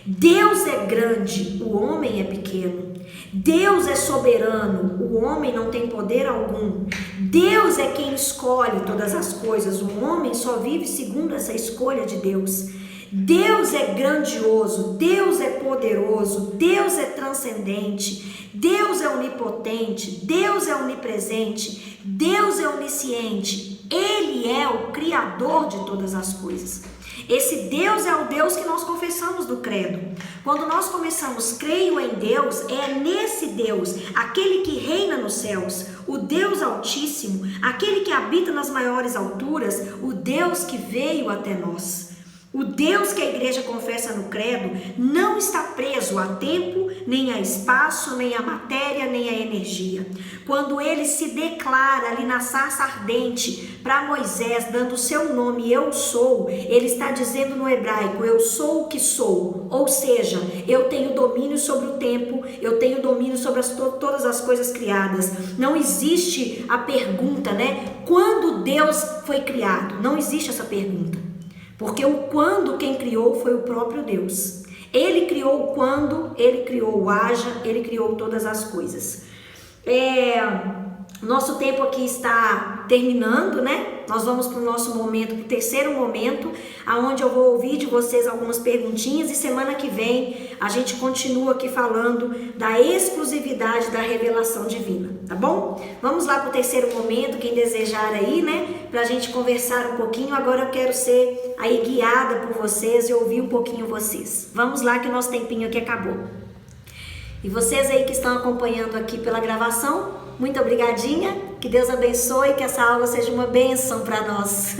Deus é grande, o homem é pequeno. Deus é soberano, o homem não tem poder algum. Deus é quem escolhe todas as coisas, o homem só vive segundo essa escolha de Deus. Deus é grandioso, Deus é poderoso, Deus é transcendente, Deus é onipotente, Deus é onipresente, Deus é onisciente. Ele é o Criador de todas as coisas. Esse Deus é o Deus que nós confessamos do credo. Quando nós começamos, creio em Deus, é nesse Deus, aquele que reina nos céus, o Deus Altíssimo, aquele que habita nas maiores alturas, o Deus que veio até nós. O Deus que a igreja confessa no credo não está preso a tempo, nem a espaço, nem a matéria, nem a energia. Quando ele se declara ali na sarça ardente para Moisés, dando o seu nome, eu sou, ele está dizendo no hebraico, eu sou o que sou. Ou seja, eu tenho domínio sobre o tempo, eu tenho domínio sobre todas as coisas criadas. Não existe a pergunta, né? Quando Deus foi criado? Não existe essa pergunta. Porque o quando quem criou foi o próprio Deus. Ele criou o quando, ele criou o haja, ele criou todas as coisas. Nosso tempo aqui está terminando, né? Nós vamos para o nosso momento, para o terceiro momento, aonde eu vou ouvir de vocês algumas perguntinhas e semana que vem a gente continua aqui falando da exclusividade da revelação divina, tá bom? Vamos lá para o terceiro momento, quem desejar aí, né? Para a gente conversar um pouquinho. Agora eu quero ser aí guiada por vocês e ouvir um pouquinho vocês. Vamos lá que o nosso tempinho aqui acabou. E vocês aí que estão acompanhando aqui pela gravação, muito obrigadinha, que Deus abençoe, que essa aula seja uma bênção para nós.